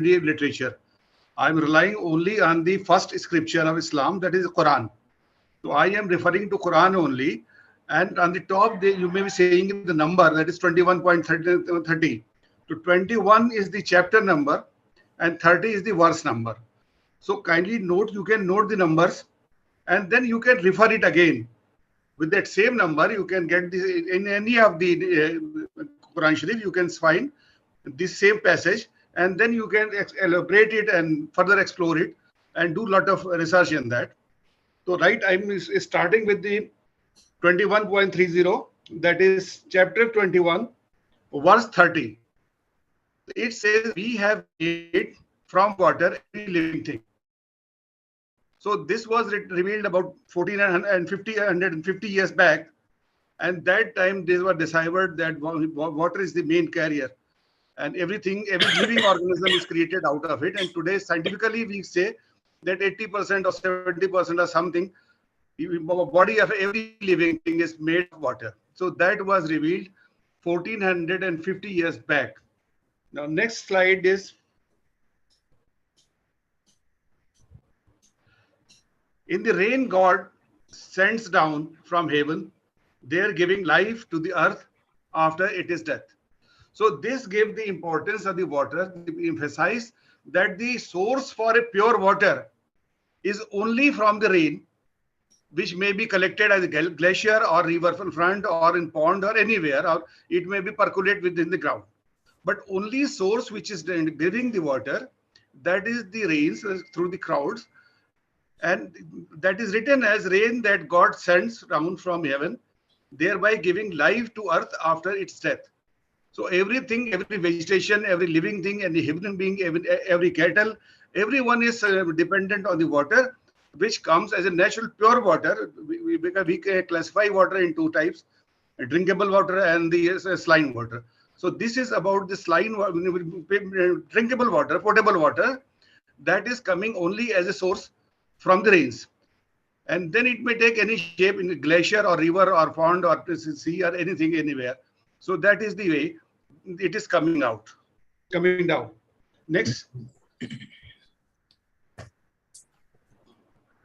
literature. I'm relying only on the first scripture of Islam, that is the Quran. So I am referring to Quran only. And on the top, you may be saying the number, that is 21.30. So 21 is the chapter number and 30 is the verse number. So kindly note, you can note the numbers and then you can refer it again. With that same number, you can get this in any of the Quran Sharif, you can find this same passage, and then you can elaborate it and further explore it and do a lot of research in that. So right, I'm starting with the 21.30, that is chapter 21, verse 30. It says, we have made from water every living thing. So this was revealed about 150 years back. And that time they were decided that water is the main carrier. And every living organism is created out of it. And today, scientifically, we say that 80% or 70% or something, the body of every living thing is made of water. So that was revealed 1450 years back. Now, next slide is, in the rain, God sends down from heaven, there giving life to the earth after it is death. So this gave the importance of the water, emphasize that the source for a pure water is only from the rain, which may be collected as a glacier or river front or in pond or anywhere, or it may be percolate within the ground. But only source which is giving the water, that is the rains through the clouds, and that is written as rain that God sends down from heaven, thereby giving life to earth after its death. So everything, every vegetation, every living thing, any human being, every cattle, everyone is dependent on the water, which comes as a natural pure water. Because we classify water in two types, drinkable water and the saline water. So this is about the saline drinkable water, potable water, that is coming only as a source from the rains. And then it may take any shape in a glacier or river or pond or sea or anything anywhere. So that is the way it is coming down. Next.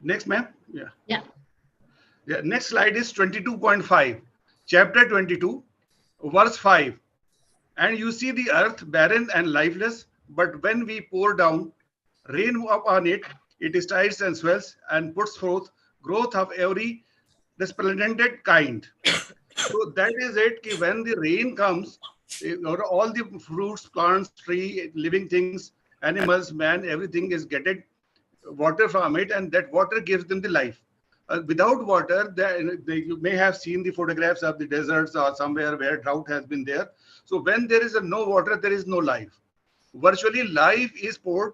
Next, ma'am. Yeah. Next slide is 22.5, chapter 22, verse 5. And you see the earth barren and lifeless, but when we pour down rain upon it, it stirs and swells and puts forth growth of every resplendent kind. So that is it. When the rain comes, all the fruits, plants, tree, living things, animals, man, everything is getting water from it, and that water gives them the life. Without water, you may have seen the photographs of the deserts or somewhere where drought has been there. So when there is no water, there is no life. Virtually, life is poured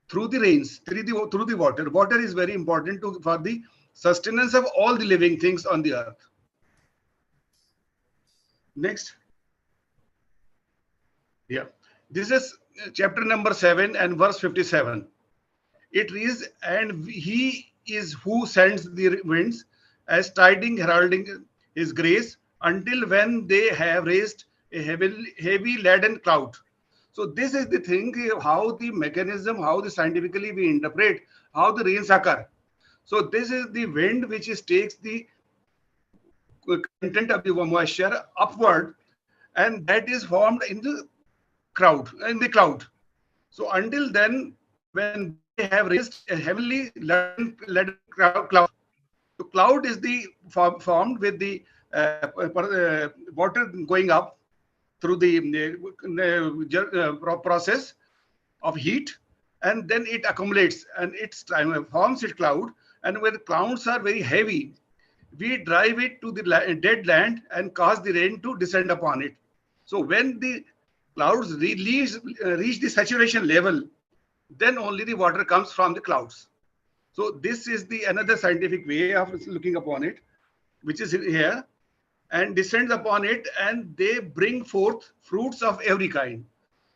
through the rains, through the water. Water is very important for the sustenance of all the living things on the earth. Next. Yeah. This is chapter number 7 and verse 57. It reads, and he is who sends the winds as tiding, heralding his grace, until when they have raised a heavy laden cloud. So this is the thing, how the mechanism, how the scientifically we interpret how the rains occur. So this is the wind which takes the content of the moisture upward, and that is formed in the cloud. So until then, when they have raised a heavily laden cloud, so cloud is the formed with the water going up through the process of heat, and then it accumulates and it forms a cloud. And when clouds are very heavy, we drive it to the dead land and cause the rain to descend upon it. So when the clouds reach the saturation level, then only the water comes from the clouds. So this is the another scientific way of looking upon it, which is here, and descends upon it, and they bring forth fruits of every kind.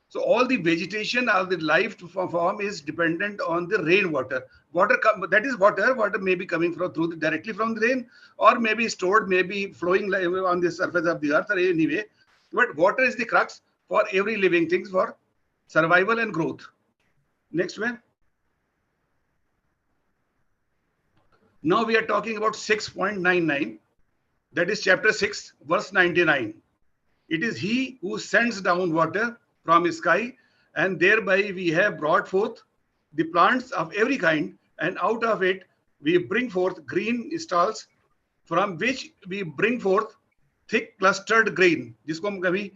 So all the vegetation or the life to form is dependent on the rainwater. That is water may be coming directly from the rain, or maybe stored, maybe flowing on the surface of the earth or anyway. But water is the crux for every living thing for survival and growth. Next one. Now we are talking about 6.99. That is chapter 6, verse 99. It is he who sends down water from the sky, and thereby we have brought forth the plants of every kind, and out of it we bring forth green stalks, from which we bring forth thick clustered grain, जिसको हम कभी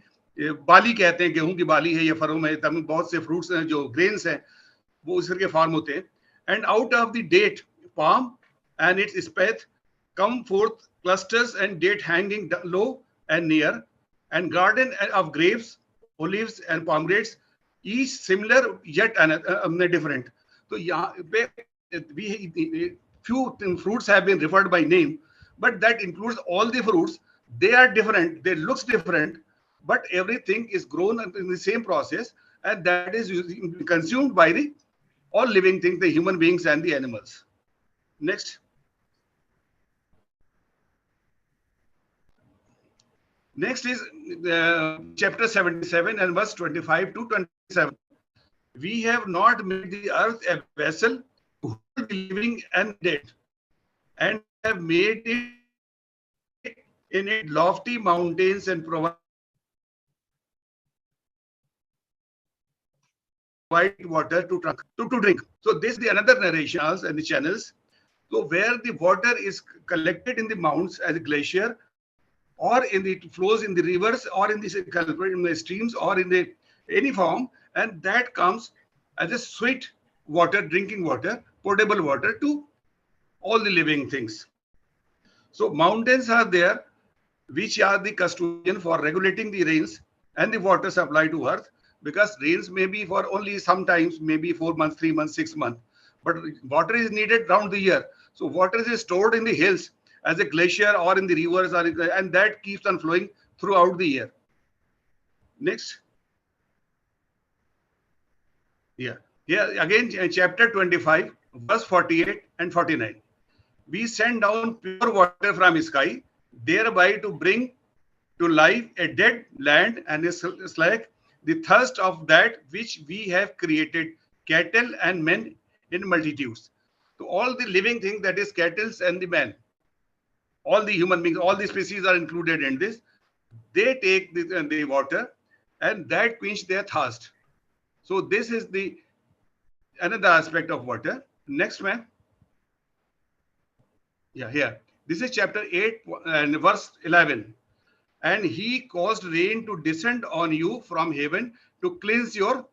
बाली कहते हैं, गेहूं की बाली है या फरों में तब बहुत से फ्रूट्स हैं जो ग्रेन्स हैं वो उस करके फार्म होते हैं. And out of the date palm and its spathe come forth clusters and date hanging low and near, and garden of grapes, olives and pomegranates, each similar yet different. So यहाँ पे few fruits have been referred by name, but that includes all the fruits. They are different, they looks different, but everything is grown in the same process, and that is consumed by the all living things, the human beings and the animals. Next. Next is chapter 77 and verse 25 to 27. We have not made the earth a vessel to hold the living and dead, and have made it in it lofty mountains and provide water to drink. So this is the another narration and the channels. So where the water is collected in the mountains as a glacier, or in the flows in the rivers, or in the streams, or in the any form, and that comes as a sweet water, drinking water, potable water to all the living things. So mountains are there, which are the custodian for regulating the rains and the water supply to earth, because rains may be for only sometimes, maybe 4 months, 3 months, 6 months, but water is needed round the year. So water is stored in the hills as a glacier or in the rivers, and that keeps on flowing throughout the year. Next. Yeah. Here again, chapter 25, verse 48 and 49. We send down pure water from the sky, thereby to bring to life a dead land, and is like the thirst of that which we have created, cattle and men in multitudes. So all the living things, that is cattle and the men, all the human beings, all the species are included in this. They take the water, and that quench their thirst. So this is the another aspect of water. Next one. Yeah, here. This is chapter 8 and verse 11. And he caused rain to descend on you from heaven to cleanse you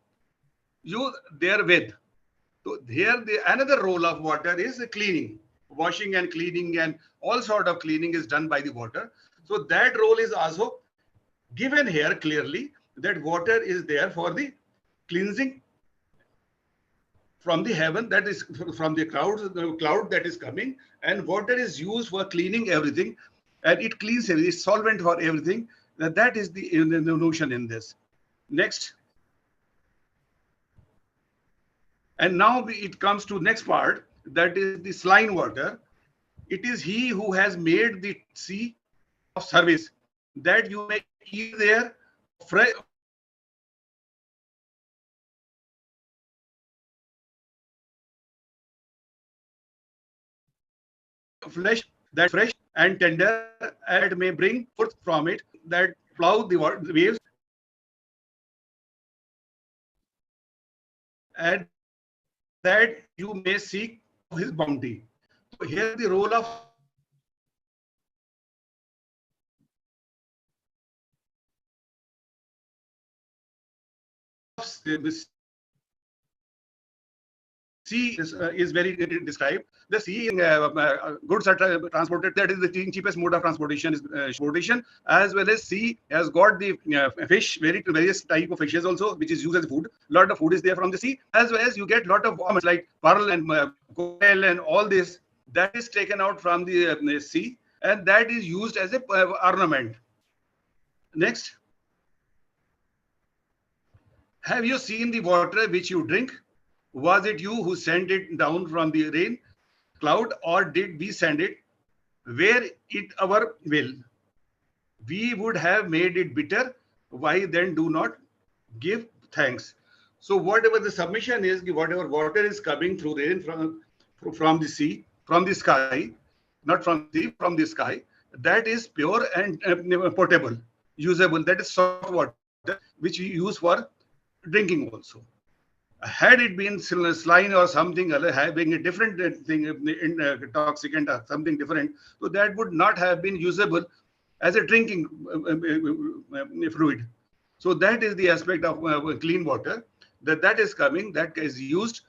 therewith. So here the another role of water is cleaning, washing and cleaning, and all sort of cleaning is done by the water. So that role is also given here clearly, that water is there for the cleansing from the heaven, that is from the cloud that is coming, and water is used for cleaning everything, and it cleans everything, it's solvent for everything. That is the notion in this. Next. And now it comes to next part, that is the slime water. It is he who has made the sea of service, that you may eat there fresh flesh that fresh and tender, and may bring forth from it that plow the waves, and that you may seek his bounty. So here the role of sea is very described. The sea goods are transported. That is the cheapest mode of transportation is transportation, as well as sea has got the fish, various type of fishes also, which is used as food. Lot of food is there from the sea, as well as you get lot of worms like pearl and coral and all this, that is taken out from the sea, and that is used as a ornament. Next. Have you seen the water which you drink? Was it you who sent it down from the rain cloud, or did we send it? Were it our will, we would have made it bitter. Why then do not give thanks? So whatever the submission is, whatever water is coming through rain from the sea, from the sky, not from the sea, from the sky, that is pure and potable, usable. That is salt water, which we use for drinking also. Had it been saline or something other, having a different thing, toxic and something different, so that would not have been usable as a drinking fluid. So that is the aspect of clean water, that is coming, that is used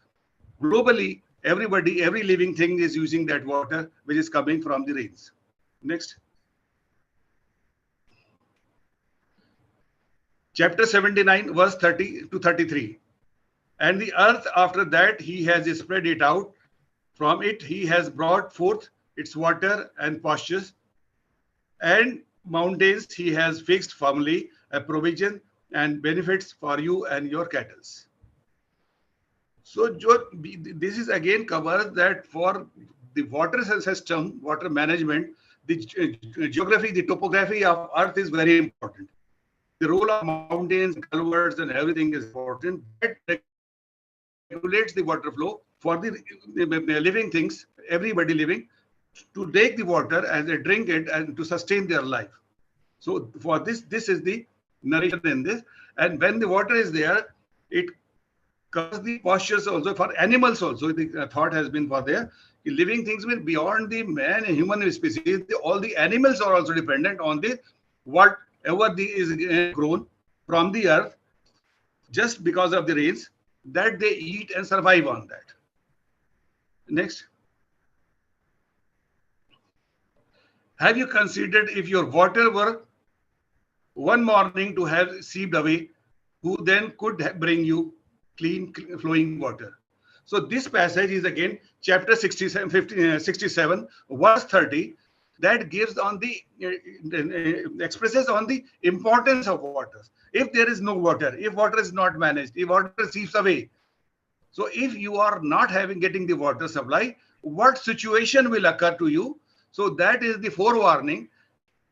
globally. Everybody, every living thing is using that water which is coming from the rains. Next. Chapter 79, verse 30 to 33. And the earth after that he has spread it out. From it he has brought forth its water and pastures. And mountains he has fixed firmly a provision and benefits for you and your cattle. So this is again covers that for the water system, water management, the geography, the topography of earth is very important. The role of mountains, culverts, and everything is important. That regulates the water flow for the living things, everybody living, to take the water and they drink it and to sustain their life. So for this is the narration in this. And when the water is there, it covers the postures also for animals also. The thought has been for there. The living things will beyond the man and human species. All the animals are also dependent on the whatever is grown from the earth just because of the rains, that they eat and survive on that. Next. Have you considered if your water were one morning to have seeped away, who then could bring you clean flowing water? So this passage is again chapter 67, 67 verse 30, that gives on the expresses on the importance of water. If there is no water, if water is not managed, if water seeps away, so if you are not getting the water supply, what situation will occur to you? So that is the forewarning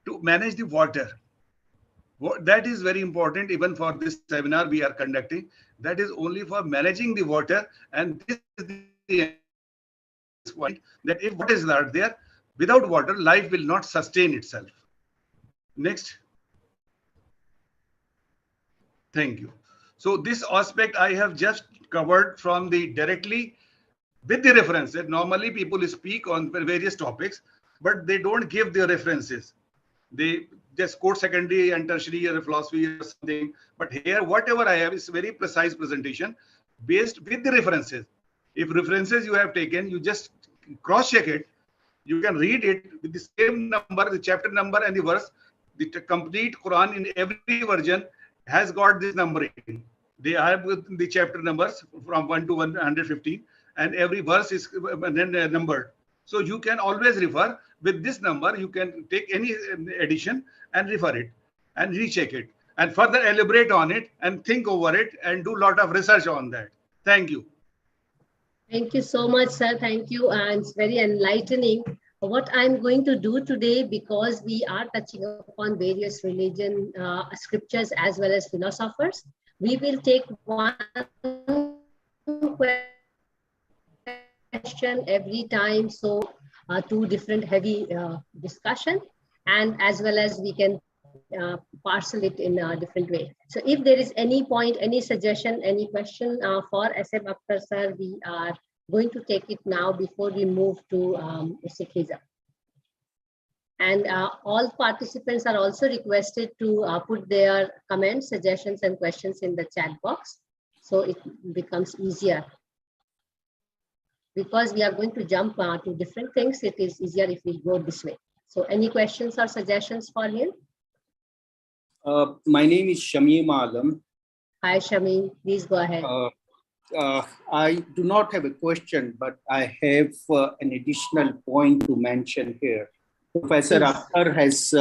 to manage the water. That is very important even for this seminar we are conducting. That is only for managing the water, and this is the point that if water is not there, without water, life will not sustain itself. Next. Thank you. So this aspect I have just covered from the directly with the references. Normally people speak on various topics, but they don't give their references. They just quote secondary and tertiary or philosophy or something. But here, whatever I have is very precise presentation based with the references. If references you have taken, you just cross-check it. You can read it with the same number, the chapter number and the verse. The complete Quran in every version has got this numbering. They have the chapter numbers from 1 to 115, and every verse is numbered. So you can always refer with this number. You can take any edition and refer it and recheck it and further elaborate on it and think over it and do a lot of research on that. Thank you. Thank you so much, sir. Thank you. And it's very enlightening. What I'm going to do today, because we are touching upon various religion scriptures as well as philosophers, we will take one question every time. So two different heavy discussion, and as well as we can parcel it in a different way. So if there is any point, any suggestion, any question for S M Akhtar sir, we are going to take it now before we move to Sikhism. And all participants are also requested to put their comments, suggestions, and questions in the chat box, so it becomes easier. Because we are going to jump to different things, it is easier if we go this way. So any questions or suggestions for him? My name is Shamim Alam. Hi, Shamim. Please go ahead. I do not have a question, but I have an additional point to mention here. Professor Akhtar has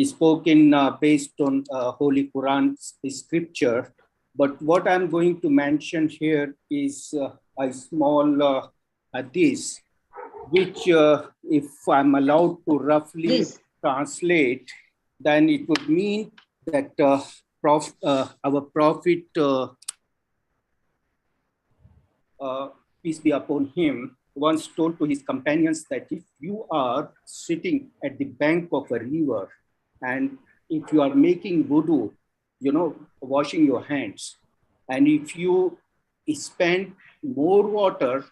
spoken based on Holy Quran scripture, but what I'm going to mention here is a small hadith, which if I'm allowed to roughly translate, then it would mean that our Prophet peace be upon him, once told to his companions that if you are sitting at the bank of a river and if you are making wudu, washing your hands, and if you spend more water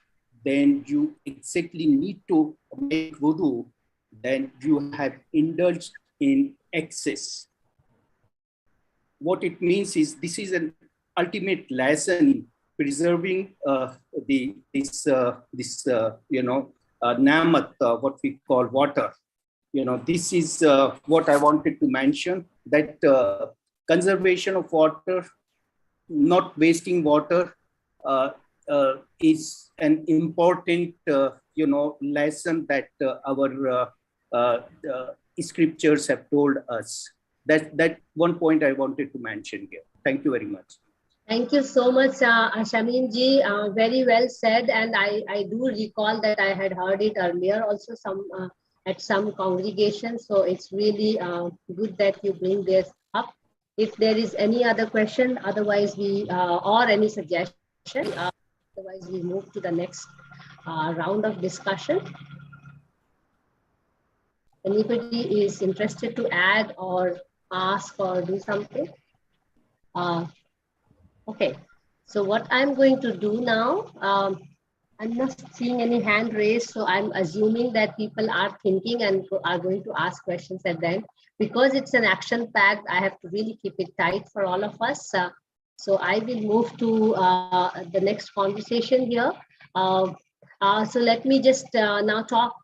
than you exactly need to make wudu, then you have indulged in excess. What it means is this is an ultimate lesson in preserving namat, what we call water. This is what I wanted to mention, that conservation of water, not wasting water, is an important lesson that our scriptures have told us. That one point I wanted to mention here. Thank you very much. Thank you so much, Shamin ji. Very well said. And I do recall that I had heard it earlier also at some congregations. So it's really good that you bring this up. If there is any other question, otherwise or any suggestion, otherwise we move to the next round of discussion. Anybody is interested to add or ask or do something? Okay, so what I'm going to do now, I'm not seeing any hand raised, so I'm assuming that people are thinking and are going to ask questions at the end. Because it's an action-packed, I have to really keep it tight for all of us. So I will move to the next conversation here. So let me just now talk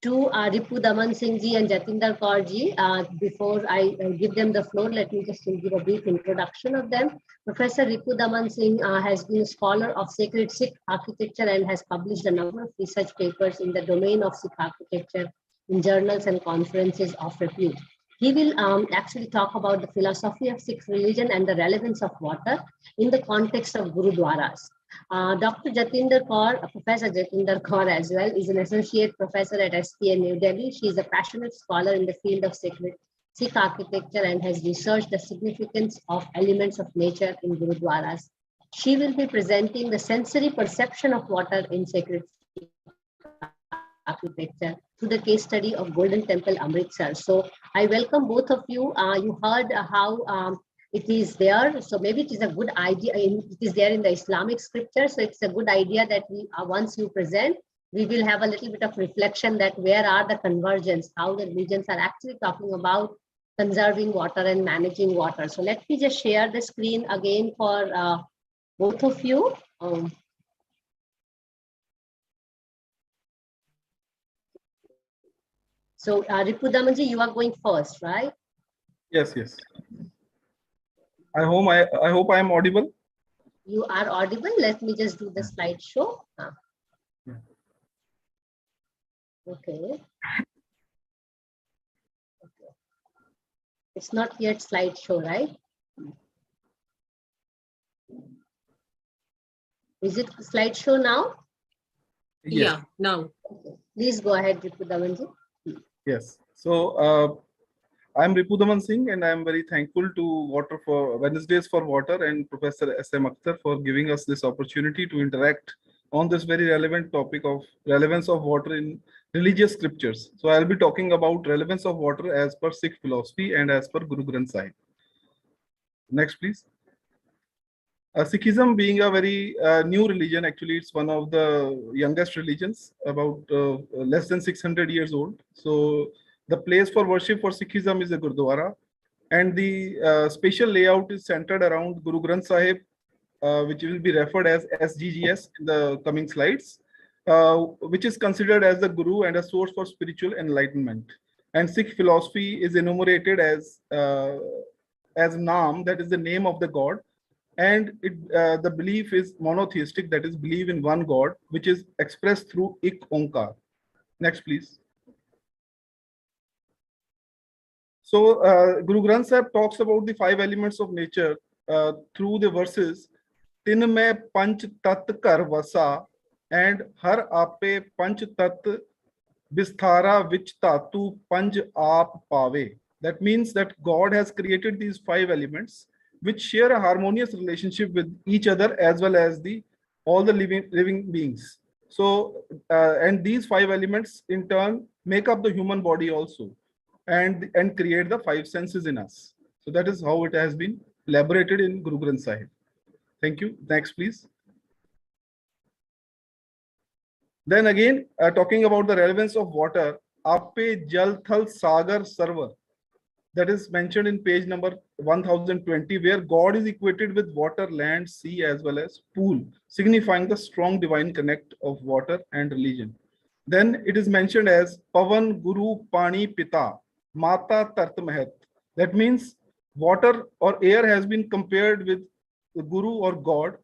to Ripu Daman Singh ji and Jatinder Kaur ji. Before I give them the floor, let me just give a brief introduction of them. Professor Ripu Daman Singh has been a scholar of sacred Sikh architecture and has published a number of research papers in the domain of Sikh architecture in journals and conferences of repute. He will actually talk about the philosophy of Sikh religion and the relevance of water in the context of Gurudwaras. Dr. Jatinder Kaur, Professor Jatinder Kaur as well, is an associate professor at SPA New Delhi. She is a passionate scholar in the field of sacred Sikh architecture and has researched the significance of elements of nature in Gurudwaras. She will be presenting the sensory perception of water in sacred Sikh architecture through the case study of Golden Temple, Amritsar. So I welcome both of you. You heard how it is there. So maybe it is a good idea. It is there in the Islamic scripture. So it's a good idea that we, once you present, we will have a little bit of reflection that where are the convergence, how the religions are actually talking about conserving water and managing water. So let me just share the screen again for both of you. So Ripu Daman ji, you are going first, right? Yes, yes. I hope I am audible. You are audible. Let me just do the slideshow. Okay. It's not yet slideshow, right? Is it slideshow now? Yes. Yeah, now. Okay. Please go ahead, Ripu Daman ji. Yes. So I'm Ripu Daman Singh, and I'm very thankful to Wednesdays for Water and Professor S M Akhtar for giving us this opportunity to interact on this very relevant topic of relevance of water in religious scriptures. So I'll be talking about relevance of water as per Sikh philosophy and as per Guru Granth Sahib. Next, please. Sikhism being a very new religion, actually it's one of the youngest religions, about less than 600 years old. So the place for worship for Sikhism is the Gurdwara, and the spatial layout is centered around Guru Granth Sahib, which will be referred as SGGS in the coming slides, which is considered as the Guru and a source for spiritual enlightenment. And Sikh philosophy is enumerated as Naam, that is the name of the God. And the belief is monotheistic, that is, believe in one God, which is expressed through Ik Onkar. Next, please. So Guru Granth Sahib talks about the 5 elements of nature through the verses Tin mein panch tat kar vasa and Har ape panch tat bisthara vich tatu panj aap pave. That means that God has created these 5 elements which share a harmonious relationship with each other as well as the all the living beings. So, and these 5 elements in turn make up the human body also, and create the 5 senses in us. So that is how it has been elaborated in Guru Granth Sahib. Thank you. Next, please. Then again, talking about the relevance of water, Ape Jal Thal Sagar Sarvar, that is mentioned in page number 1020, where God is equated with water, land, sea, as well as pool, signifying the strong divine connect of water and religion. Then it is mentioned as Pavan Guru Pani Pita Mata Tart Mahat. That means water or air has been compared with the Guru or God,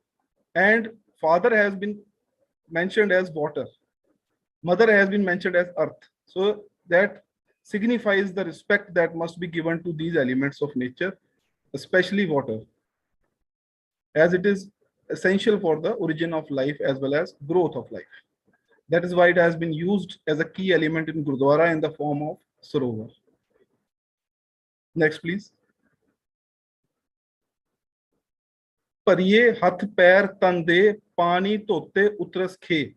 and father has been mentioned as water, mother has been mentioned as earth. So that signifies the respect that must be given to these elements of nature, especially water, as it is essential for the origin of life as well as growth of life. That is why it has been used as a key element in Gurdwara in the form of Sarovar. Next, please. Pariye hath pair tande pani tote utras khe.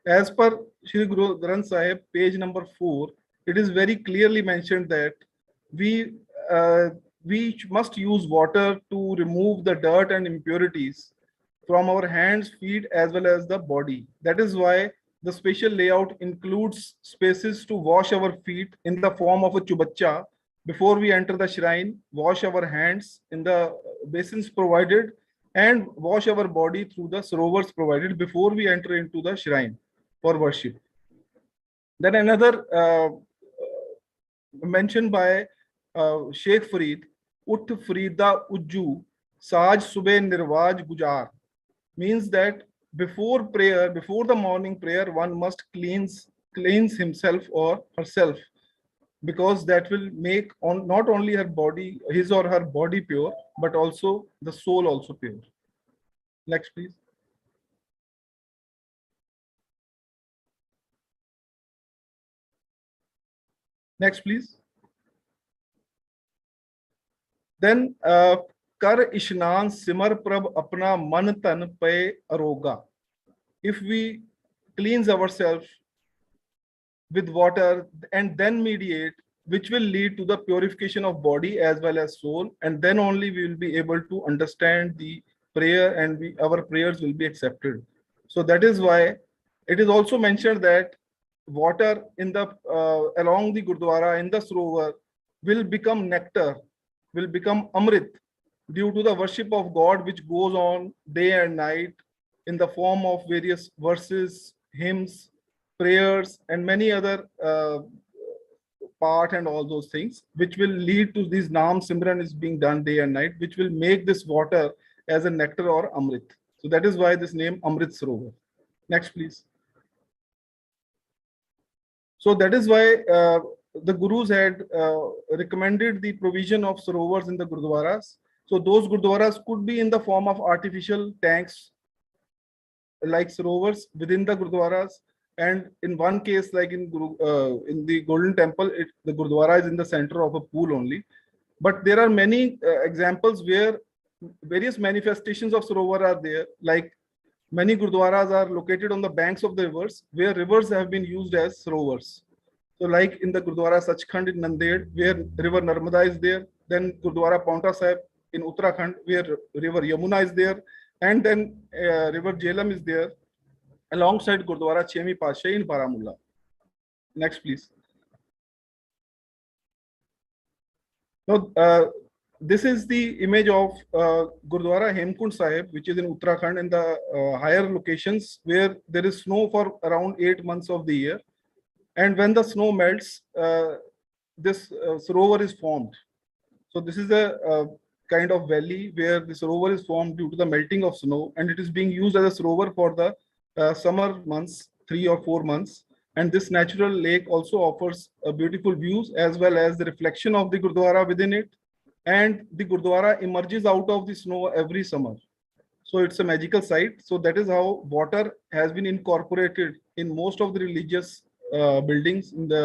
As per Shri Guru Granth Sahib, page number 4, it is very clearly mentioned that we must use water to remove the dirt and impurities from our hands, feet, as well as the body. That is why the spatial layout includes spaces to wash our feet in the form of a chubacha before we enter the shrine, wash our hands in the basins provided, and wash our body through the sarovars provided before we enter into the shrine for worship. Then another mentioned by Sheikh Farid, Ut Frida Ujju, Saj Sube Nirvaj Gujar, means that before prayer, before the morning prayer, one must cleanse himself or herself, because that will make not only her body, his or her body pure, but also the soul also pure. Next, please. Next, please. Then Kar Ishnan Simar Prab Apna Man Tan Pe Aroga. If we cleanse ourselves with water and then mediate, which will lead to the purification of body as well as soul, and then only we will be able to understand the prayer, and our prayers will be accepted. So that is why it is also mentioned that water in the along the Gurdwara in the Sarovar will become nectar, will become Amrit, due to the worship of God which goes on day and night in the form of various verses, hymns, prayers, and many other part and all those things, which will lead to these Naam Simran is being done day and night, which will make this water as a nectar or Amrit. So that is why this name Amrit Sarovar. Next, please. So that is why the Gurus had recommended the provision of Sarovars in the Gurdwaras. So those Gurdwaras could be in the form of artificial tanks like Sarovars within the Gurdwaras. And in one case, like in the Golden Temple, the Gurdwara is in the center of a pool only. But there are many examples where various manifestations of Sarovar are there. Like many Gurdwaras are located on the banks of the rivers, where rivers have been used as Sarovars. So like in the Gurdwara Sachkhand in Nanded, where river Narmada is there. Then Gurdwara Paonta Sahib in Uttarakhand, where river Yamuna is there. And then river Jhelum is there, alongside Gurdwara Chemi Pasha in Baramulla. Next, please. Now, this is the image of Gurdwara Hemkund Sahib, which is in Uttarakhand, in the higher locations where there is snow for around 8 months of the year. And when the snow melts, this Sarovar is formed. So this is a kind of valley where the Sarovar is formed due to the melting of snow, and it is being used as a Sarovar for the summer months, 3 or 4 months. And this natural lake also offers beautiful views as well as the reflection of the Gurdwara within it. And the Gurdwara emerges out of the snow every summer. So it's a magical site. So that is how water has been incorporated in most of the religious buildings in the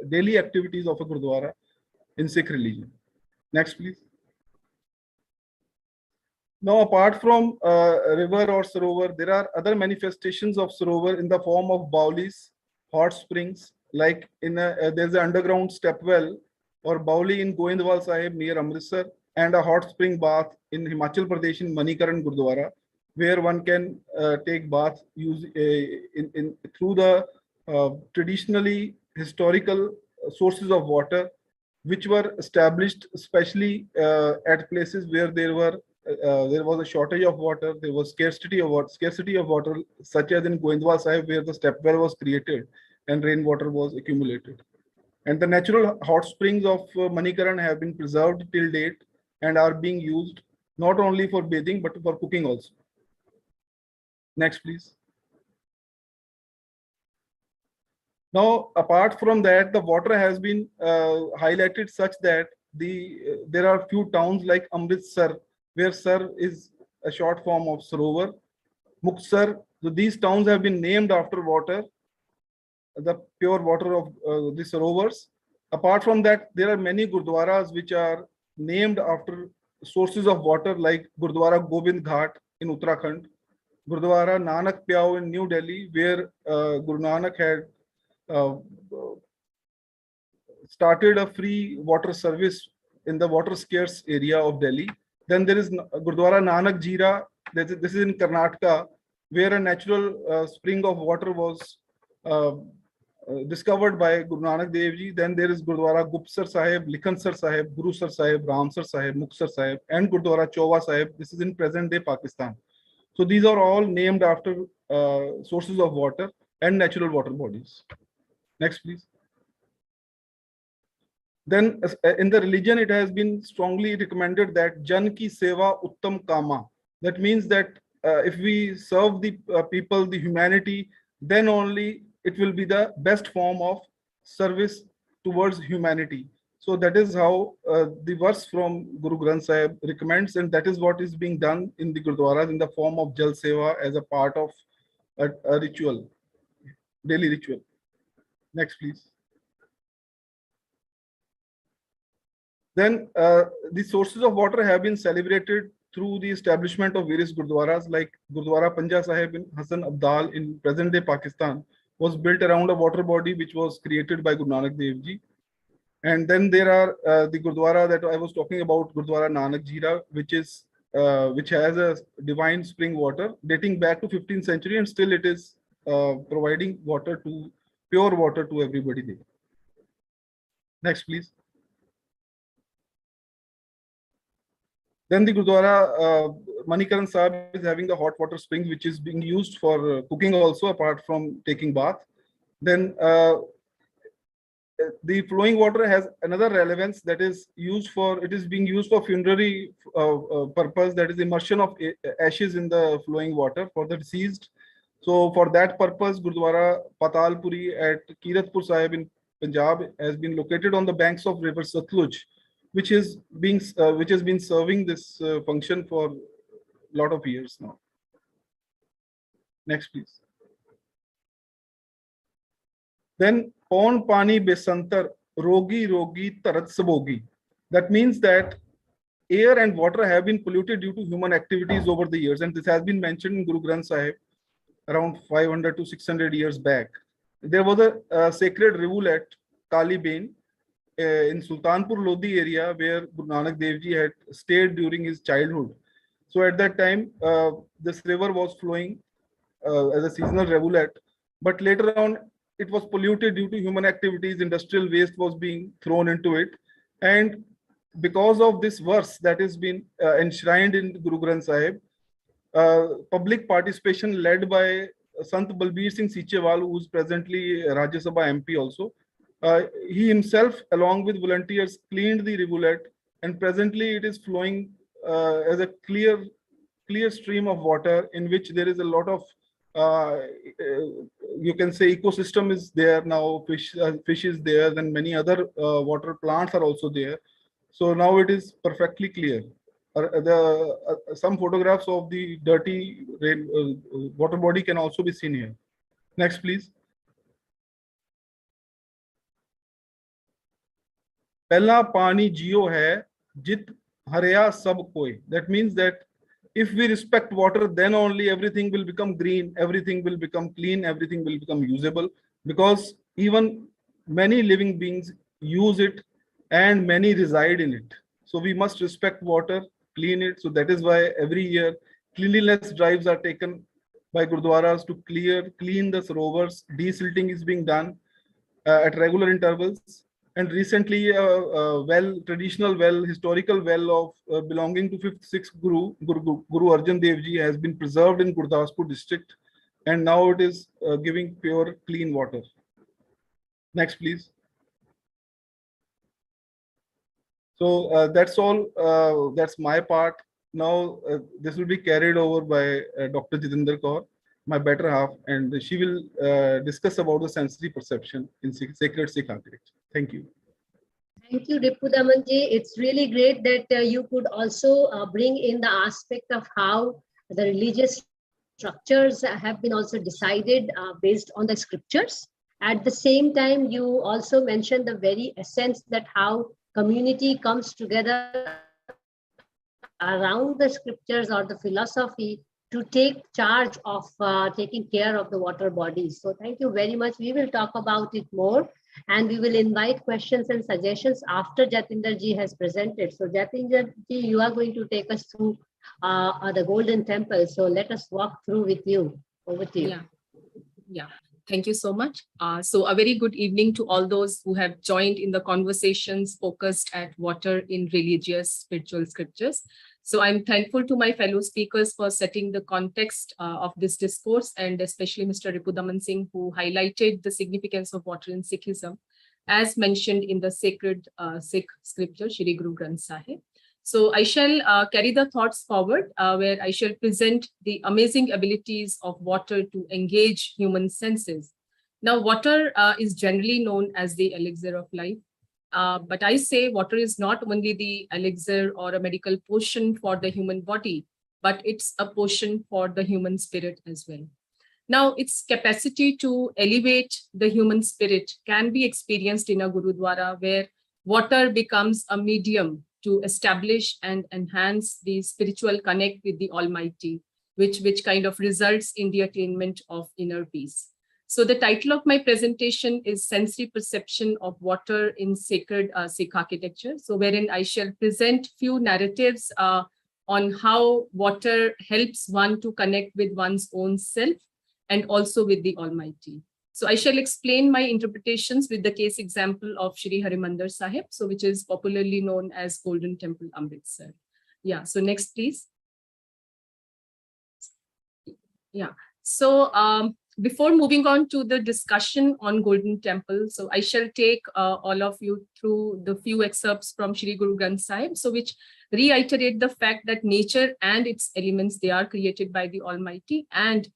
daily activities of a Gurdwara in Sikh religion. Next, please. Now, apart from river or sarovar, there are other manifestations of sarovar in the form of baulis, hot springs, like there's an underground step well or bauli in Goindwal Sahib near Amritsar, and a hot spring bath in Himachal Pradesh in Manikaran Gurdwara, where one can take bath through the traditionally historical sources of water, which were established especially at places where there was a shortage of water, there was scarcity of water, such as in Goindwal Sahib, where the step well was created and rainwater was accumulated. And the natural hot springs of Manikaran have been preserved till date and are being used not only for bathing but for cooking also. Next, please. Now, apart from that, the water has been highlighted such that there are few towns like Amritsar, where Sar is a short form of Sarovar. Muktsar, so these towns have been named after water, the pure water of the Sarovars. Apart from that, there are many Gurdwaras which are named after sources of water, like Gurdwara Gobind Ghat in Uttarakhand, Gurdwara Nanak Pyao in New Delhi, where Guru Nanak had started a free water service in the water scarce area of Delhi. Then there is Gurdwara Nanak Jira. This is in Karnataka, where a natural spring of water was discovered by Guru Nanak Dev Ji. Then there is Gurdwara Gupsar Sahib, Likhansar Sahib, Guru Sar Sahib, Ramsar Sahib, Muksar Sahib, and Gurdwara Chowa Sahib. This is in present day Pakistan. So these are all named after sources of water and natural water bodies. Next, please. Then in the religion, it has been strongly recommended that Jan ki seva uttam kama. That means that if we serve the people, the humanity, then only it will be the best form of service towards humanity. So that is how the verse from Guru Granth Sahib recommends, and that is what is being done in the Gurdwaras in the form of Jal Seva as a part of a ritual, daily ritual. Next, please. Then the sources of water have been celebrated through the establishment of various Gurdwaras, like Gurdwara Panja Sahib in Hasan Abdal in present-day Pakistan was built around a water body which was created by Guru Nanak Dev Ji. And then there are the Gurdwara that I was talking about, Gurdwara Nanak Jira, which has a divine spring water dating back to 15th century, and still it is providing pure water to everybody there. Next, please. Then the Gurdwara Manikaran Sahib is having the hot water spring, which is being used for cooking also, apart from taking bath. Then the flowing water has another relevance, that is being used for funerary purpose, that is immersion of ashes in the flowing water for the deceased. So for that purpose, Gurdwara Patalpuri at Kiratpur Sahib in Punjab has been located on the banks of river Satluj, which has been serving this function for a lot of years now. Next, please. Then Pon Pani Besantar Rogi Rogi Tarat Sabogi. That means that air and water have been polluted due to human activities over the years, and this has been mentioned in Guru Granth Sahib around 500 to 600 years back. There was a sacred rivulet, Kali Bain, in Sultanpur Lodi area, where Guru Nanak Dev Ji had stayed during his childhood. So at that time, this river was flowing as a seasonal rivulet, but later on it was polluted due to human activities. Industrial waste was being thrown into it, and because of this verse that has been enshrined in Guru Granth Sahib, public participation led by Sant Balbir Singh Sichewal, who is presently Rajya Sabha MP also. He himself, along with volunteers, cleaned the rivulet, and presently it is flowing as a clear stream of water, in which there is a lot of you can say ecosystem is there now. Fish is there, and many other water plants are also there. So now it is perfectly clear. Some photographs of the dirty water body can also be seen here. Next, please. Pehla pani jiyo hai, jit harya sab koi. That means that if we respect water, then only everything will become green, everything will become clean, everything will become usable, because even many living beings use it and many reside in it. So we must respect water, clean it. So that is why every year cleanliness drives are taken by Gurdwaras to clean the sarovars. Desilting is being done at regular intervals. And recently, traditional well, historical well of belonging to 5th, 6th Guru Arjan Dev Ji has been preserved in Gurdaspur district, and now it is giving pure, clean water. Next, please. So that's all. That's my part. Now this will be carried over by Dr. Jatinder Kaur, my better half, and she will discuss about the sensory perception in sacred Sikh architecture. Thank you. Thank you, Ripu Daman ji. It's really great that you could also bring in the aspect of how the religious structures have been also decided based on the scriptures. At the same time, you also mentioned the very essence that how community comes together around the scriptures or the philosophy to take charge of taking care of the water bodies. So thank you very much. We will talk about it more, and we will invite questions and suggestions after Jatinder ji has presented. So Jatinder ji, you are going to take us through the Golden Temple. So let us walk through with you. Over to you. Yeah. Thank you so much. So a very good evening to all those who have joined in the conversations focused at water in religious spiritual scriptures. So I'm thankful to my fellow speakers for setting the context of this discourse, and especially Mr. Ripu Daman Singh, who highlighted the significance of water in Sikhism, as mentioned in the sacred Sikh scripture, Shri Guru Granth Sahib. So I shall carry the thoughts forward, where I shall present the amazing abilities of water to engage human senses. Now, water is generally known as the elixir of life. But I say water is not only the elixir or a medical potion for the human body, but it's a potion for the human spirit as well. Now, its capacity to elevate the human spirit can be experienced in a Gurudwara, where water becomes a medium to establish and enhance the spiritual connect with the Almighty, which kind of results in the attainment of inner peace. So the title of my presentation is Sensory Perception of Water in Sacred Sikh Architecture. So wherein I shall present few narratives on how water helps one to connect with one's own self and also with the Almighty. So I shall explain my interpretations with the case example of Shri Harimandir Sahib, so which is popularly known as Golden Temple Amritsar. Yeah, so next please. Yeah, so before moving on to the discussion on Golden Temple, so I shall take all of you through the few excerpts from Shri Guru Granth Sahib, so which reiterate the fact that nature and its elements, they are created by the Almighty and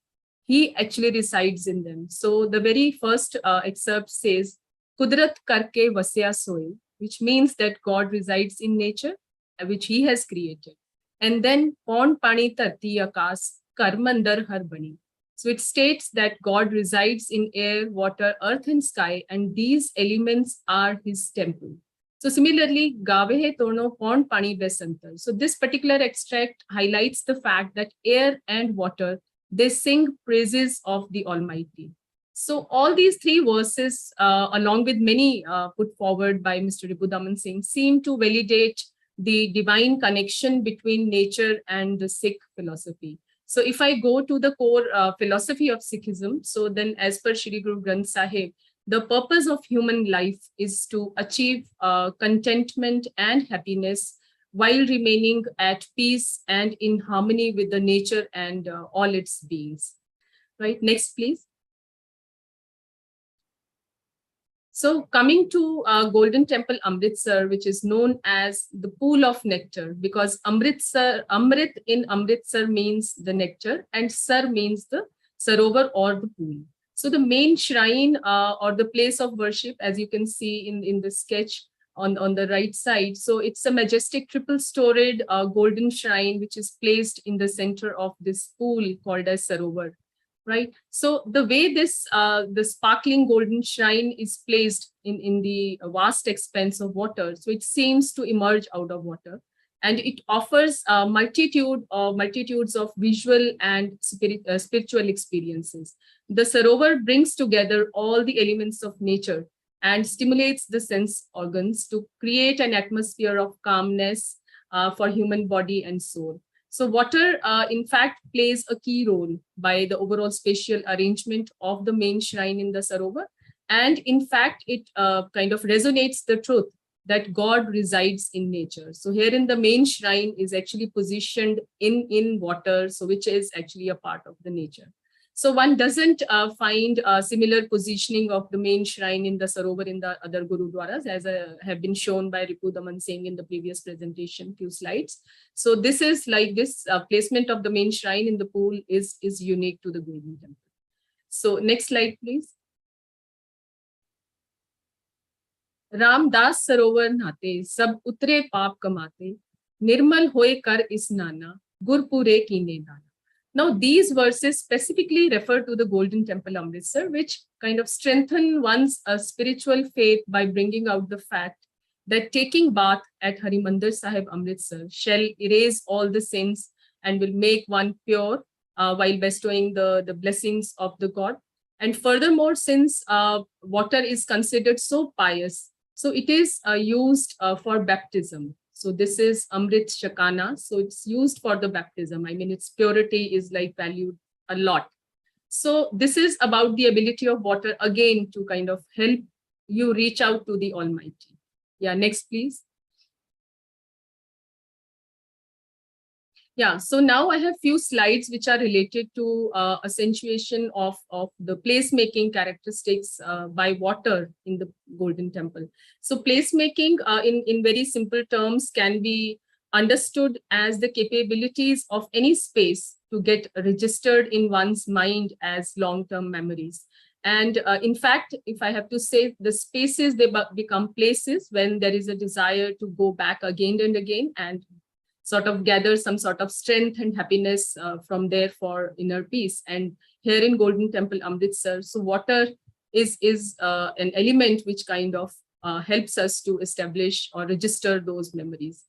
He actually resides in them. So the very first excerpt says, Kudrat karke vasya soe, which means that God resides in nature, which He has created. And then Pon pani tarti akas karmandar har bani. So it states that God resides in air, water, earth, and sky, and these elements are His temple. So similarly, Gavehe Tono Pon Pani Besantar. So this particular extract highlights the fact that air and water, they sing praises of the Almighty. So all these three verses, along with many put forward by Mr. Ripu Daman Singh, seem to validate the divine connection between nature and the Sikh philosophy. So if I go to the core philosophy of Sikhism, so then as per Shri Guru Granth Sahib, the purpose of human life is to achieve contentment and happiness while remaining at peace and in harmony with the nature and all its beings. Right, next please. So coming to Golden Temple Amritsar, which is known as the pool of nectar, because Amritsar, Amrit in Amritsar means the nectar and Sar means the sarovar or the pool. So the main shrine or the place of worship, as you can see in the sketch on the right side. So it's a majestic triple-storied golden shrine, which is placed in the center of this pool called as sarovar. Right. So the way this the sparkling golden shrine is placed in the vast expanse of water, so it seems to emerge out of water. and it offers a multitudes of visual and spiritual experiences. The Sarovar brings together all the elements of nature and stimulates the sense organs to create an atmosphere of calmness for human body and soul. So water, in fact, plays a key role by the overall spatial arrangement of the main shrine in the Sarovar. And in fact, it kind of resonates the truth that God resides in nature. So here in the main shrine is actually positioned in water, so which is actually a part of the nature. So one doesn't find a similar positioning of the main shrine in the Sarovar in the other Gurudwaras, as have been shown by Ripu Daman Singh in the previous presentation, few slides. So this is like this placement of the main shrine in the pool is unique to the Golden Temple. So next slide, please. Ramdas सरोवर नहाते सब उतरे पाप कमाते निर्मल होए कर स्नाना गुरपुरे कीने दाना. Now these verses specifically refer to the Golden Temple Amritsar, which kind of strengthen one's spiritual faith by bringing out the fact that taking bath at Harimandir Sahib Amritsar shall erase all the sins and will make one pure while bestowing the blessings of the God. And furthermore, since water is considered so pious, so it is used for baptism. So this is Amrit Shakana. So it's used for the baptism. I mean, its purity is like valued a lot. So this is about the ability of water again to kind of help you reach out to the Almighty. Yeah, next, please. Yeah, so now I have few slides which are related to accentuation of the placemaking characteristics by water in the Golden Temple. So placemaking in very simple terms can be understood as the capabilities of any space to get registered in one's mind as long-term memories. And in fact, if I have to say, the spaces, they become places when there is a desire to go back again and again and sort of gather some sort of strength and happiness from there for inner peace. And here in Golden Temple Amritsar, so water is an element which kind of helps us to establish or register those memories.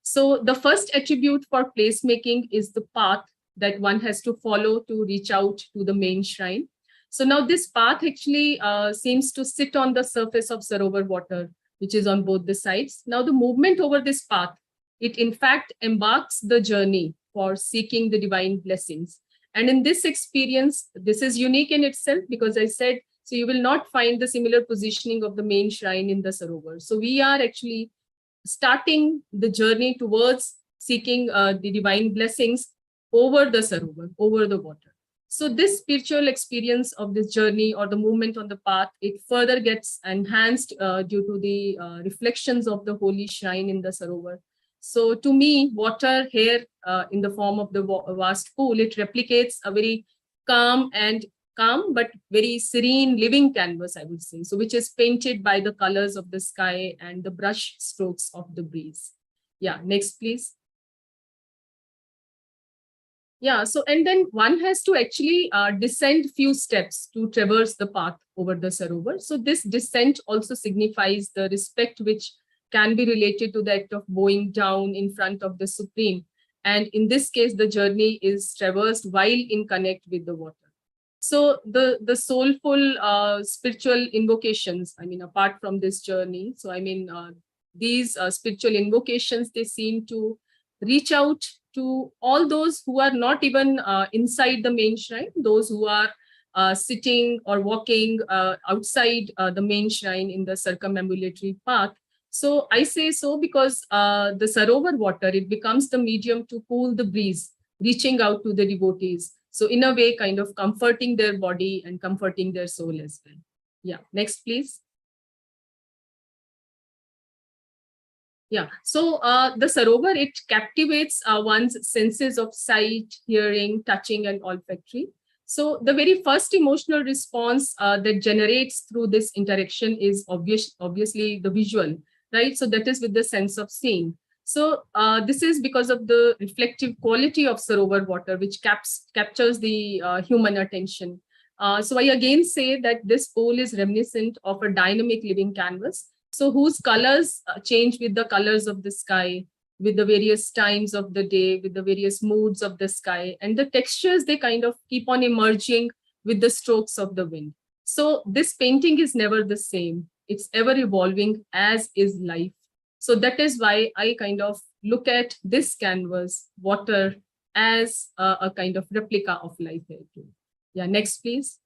So the first attribute for placemaking is the path that one has to follow to reach out to the main shrine. So now this path actually seems to sit on the surface of Sarovar water, which is on both the sides. Now the movement over this path, it in fact embarks the journey for seeking the divine blessings. And in this experience, this is unique in itself because I said, so you will not find the similar positioning of the main shrine in the Sarovar. So we are actually starting the journey towards seeking the divine blessings over the Sarovar, over the water. So this spiritual experience of this journey or the movement on the path, it further gets enhanced due to the reflections of the holy shrine in the Sarovar. So to me, water here in the form of the vast pool, it replicates a very calm but very serene living canvas, I would say. So which is painted by the colors of the sky and the brush strokes of the breeze. Yeah, next, please. Yeah, so and then one has to actually descend few steps to traverse the path over the Sarovar. So this descent also signifies the respect which can be related to the act of bowing down in front of the Supreme. And in this case, the journey is traversed while in connect with the water. So the soulful spiritual invocations, I mean, apart from this journey, so I mean, these spiritual invocations, they seem to reach out to all those who are not even inside the main shrine, those who are sitting or walking outside the main shrine in the circumambulatory path. So I say so because the Sarovar water, it becomes the medium to cool the breeze, reaching out to the devotees. So in a way, kind of comforting their body and comforting their soul as well. Yeah, next, please. Yeah, so the Sarovar, it captivates one's senses of sight, hearing, touching, and olfactory. So the very first emotional response that generates through this interaction is obviously the visual, right? So that is with the sense of seeing. So this is because of the reflective quality of Sarovar water, which captures the human attention. So I again say that this pool is reminiscent of a dynamic living canvas, so whose colors change with the colors of the sky, with the various times of the day, with the various moods of the sky, and the textures, they kind of keep on emerging with the strokes of the wind. So this painting is never the same. It's ever evolving, as is life. So that is why I kind of look at this canvas, water, as a kind of replica of life here too. Yeah, next please.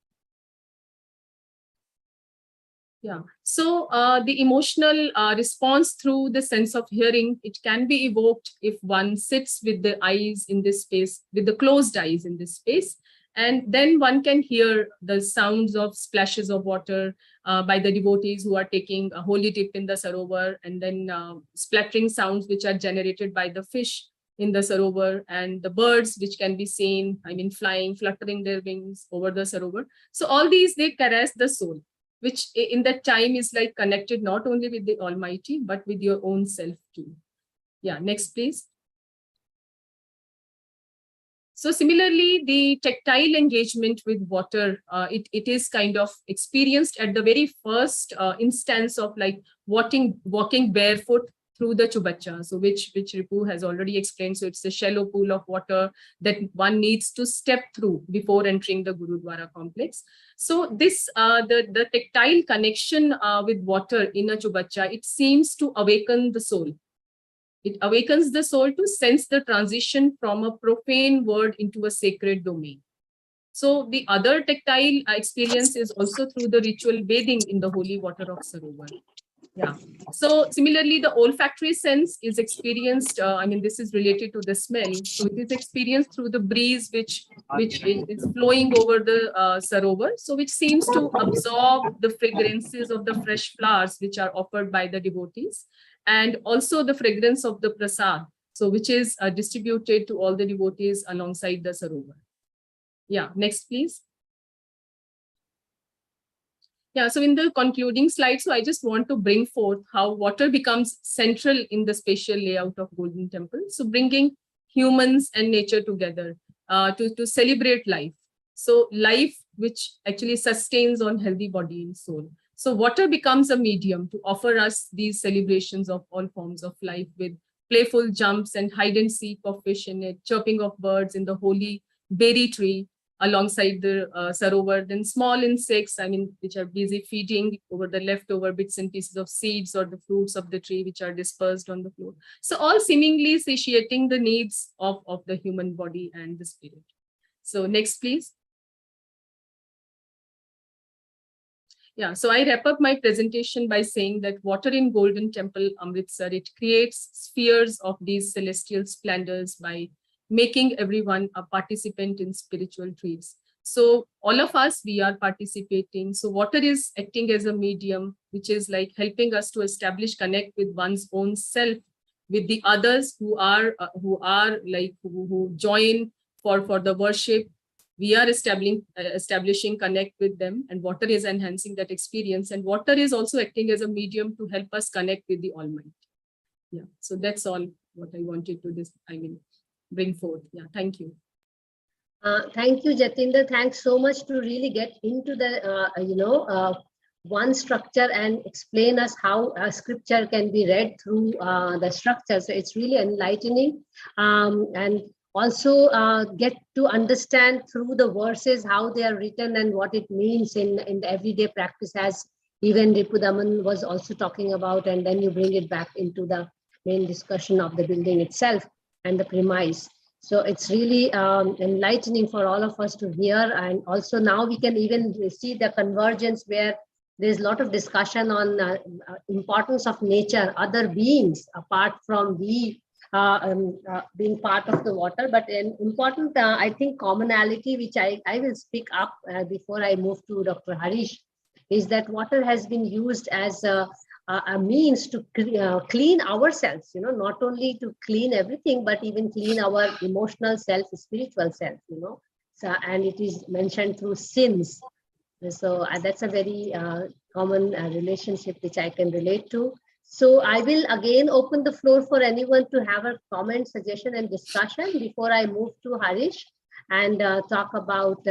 Yeah, so the emotional response through the sense of hearing, it can be evoked if one sits with the eyes in this space, with the closed eyes in this space, and then one can hear the sounds of splashes of water by the devotees who are taking a holy dip in the sarovar, and then splattering sounds which are generated by the fish in the sarovar, and the birds which can be seen, I mean, flying, fluttering their wings over the sarovar. So all these, they caress the soul, which in that time is like connected not only with the Almighty, but with your own self too. Yeah, next please. So similarly, the tactile engagement with water, it is kind of experienced at the very first instance of like walking barefoot through the chubacha, so which Ripu has already explained. So it's a shallow pool of water that one needs to step through before entering the Gurudwara complex. So this the tactile connection with water in a chubacha, it seems to awaken the soul. It awakens the soul to sense the transition from a profane word into a sacred domain. So the other tactile experience is also through the ritual bathing in the holy water of Sarovar. Yeah. So similarly, the olfactory sense is experienced. I mean, this is related to the smell. So it is experienced through the breeze which is flowing over the sarovar. So which seems to absorb the fragrances of the fresh flowers which are offered by the devotees, and also the fragrance of the prasad, so which is distributed to all the devotees alongside the sarovar. Yeah. Next, please. Yeah, so in the concluding slide, so I just want to bring forth how water becomes central in the spatial layout of Golden Temple. So bringing humans and nature together to celebrate life. So life which actually sustains on healthy body and soul. So water becomes a medium to offer us these celebrations of all forms of life, with playful jumps and hide and seek of fish in it, chirping of birds in the holy berry tree alongside the sarovar, then small insects, I mean, which are busy feeding over the leftover bits and pieces of seeds or the fruits of the tree, which are dispersed on the floor. So all seemingly satiating the needs of the human body and the spirit. So next, please. Yeah, so I wrap up my presentation by saying that water in Golden Temple, Amritsar, it creates spheres of these celestial splendors by making everyone a participant in spiritual treats. So all of us, we are participating. So water is acting as a medium, which is like helping us to establish connect with one's own self, with the others who join for the worship. We are establishing connect with them, and water is enhancing that experience. And water is also acting as a medium to help us connect with the Almighty. Yeah, so that's all what I wanted to bring forth. Yeah, thank you. Thank you, Jatinder. Thanks so much to really get into the, one structure and explain us how scripture can be read through the structure. So it's really enlightening, and also get to understand through the verses how they are written and what it means in the everyday practice, as even Ripu Daman was also talking about, and then you bring it back into the main discussion of the building itself and the premise. So it's really enlightening for all of us to hear. And also now we can even see the convergence where there's a lot of discussion on importance of nature, other beings apart from we being part of the water. But an important, I think, commonality, which I will speak up before I move to Dr. Harish, is that water has been used as a means to clean ourselves, not only to clean everything, but even clean our emotional self, spiritual self, So, and it is mentioned through sins. So that's a very common relationship which I can relate to. So I will again open the floor for anyone to have a comment, suggestion, and discussion before I move to Harish and talk about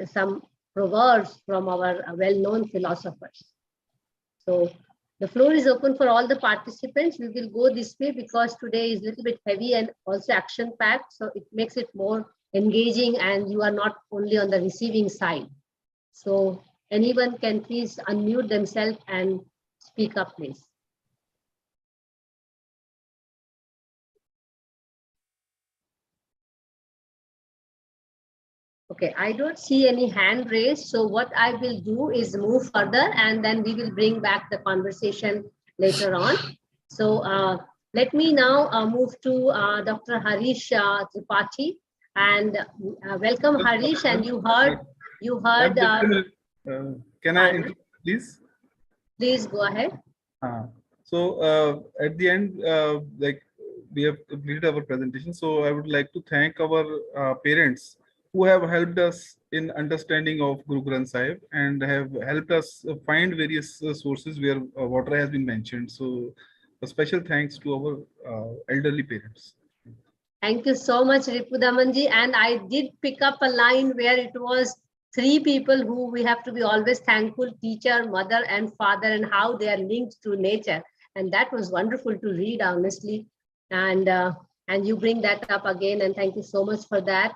some proverbs from our well-known philosophers. So The floor is open for all the participants. We will go this way because today is a little bit heavy and also action-packed, so it makes it more engaging and you are not only on the receiving side. So anyone can please unmute themselves and speak up, please. Okay, I don't see any hand raised. So what I will do is move further and then we will bring back the conversation later on. So let me now move to Dr. Harish Tripathi, and welcome Harish. And you heard. Can I interrupt, please? Please go ahead. So at the end, like we have completed our presentation. So I would like to thank our parents who have helped us in understanding of Guru Granth Sahib and have helped us find various sources where water has been mentioned. So a special thanks to our elderly parents. Thank you so much, Ripu Daman ji. And I did pick up a line where it was 3 people who we have to be always thankful: teacher, mother, and father, and how they are linked to nature. And that was wonderful to read, honestly. And you bring that up again, and thank you so much for that.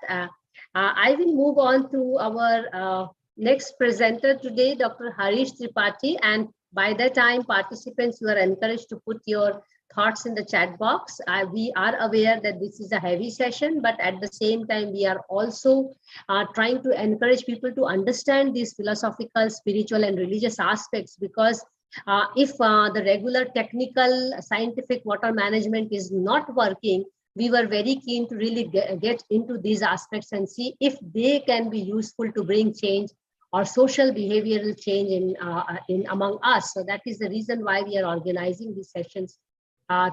I will move on to our next presenter today, Dr. Harish Tripathi. And by that time, participants, you are encouraged to put your thoughts in the chat box. We are aware that this is a heavy session, but at the same time, we are also trying to encourage people to understand these philosophical, spiritual, and religious aspects, because if the regular technical scientific water management is not working, we were very keen to really get into these aspects and see if they can be useful to bring change or social behavioral change in among us. So that is the reason why we are organizing these sessions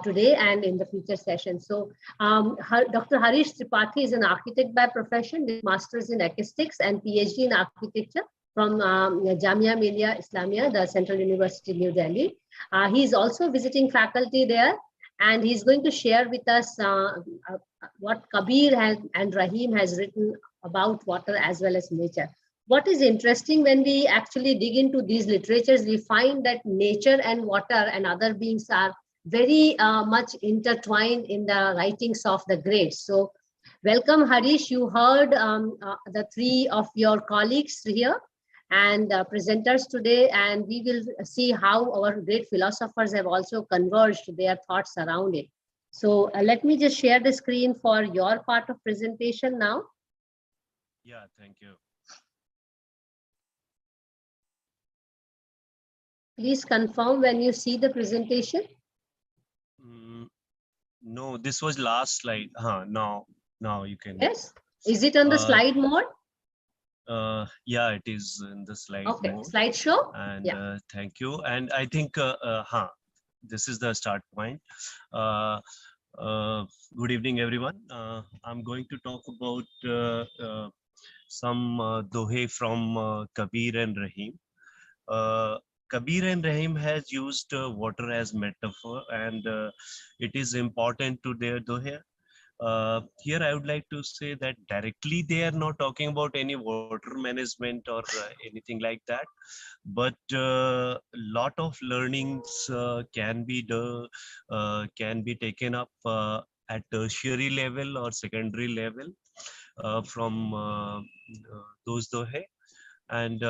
today and in the future sessions. So Dr. Harish Tripathi is an architect by profession with masters in acoustics and PhD in architecture from Jamia Millia Islamia, the Central University, New Delhi. He is also visiting faculty there, and he's going to share with us what Kabir and Rahim has written about water as well as nature. What is interesting, when we actually dig into these literatures, we find that nature and water and other beings are very much intertwined in the writings of the greats. So welcome, Harish. You heard the 3 of your colleagues here and presenters today, and we will see how our great philosophers have also converged their thoughts around it. So let me just share the screen for your part of presentation now. Yeah, thank you. Please confirm when you see the presentation. No, this was last slide. Now you can. Yes. Is it on the slide mode? Yeah, it is in the slide mode. Slideshow. And yeah. Thank you. And I think this is the start point. Good evening, everyone. I'm going to talk about some dohe from Kabir and Rahim. Kabir and Rahim has used water as metaphor, and it is important to their dohe. Here I would like to say that directly they are not talking about any water management or anything like that, but lot of learnings can be taken up at tertiary level or secondary level from those dohe. And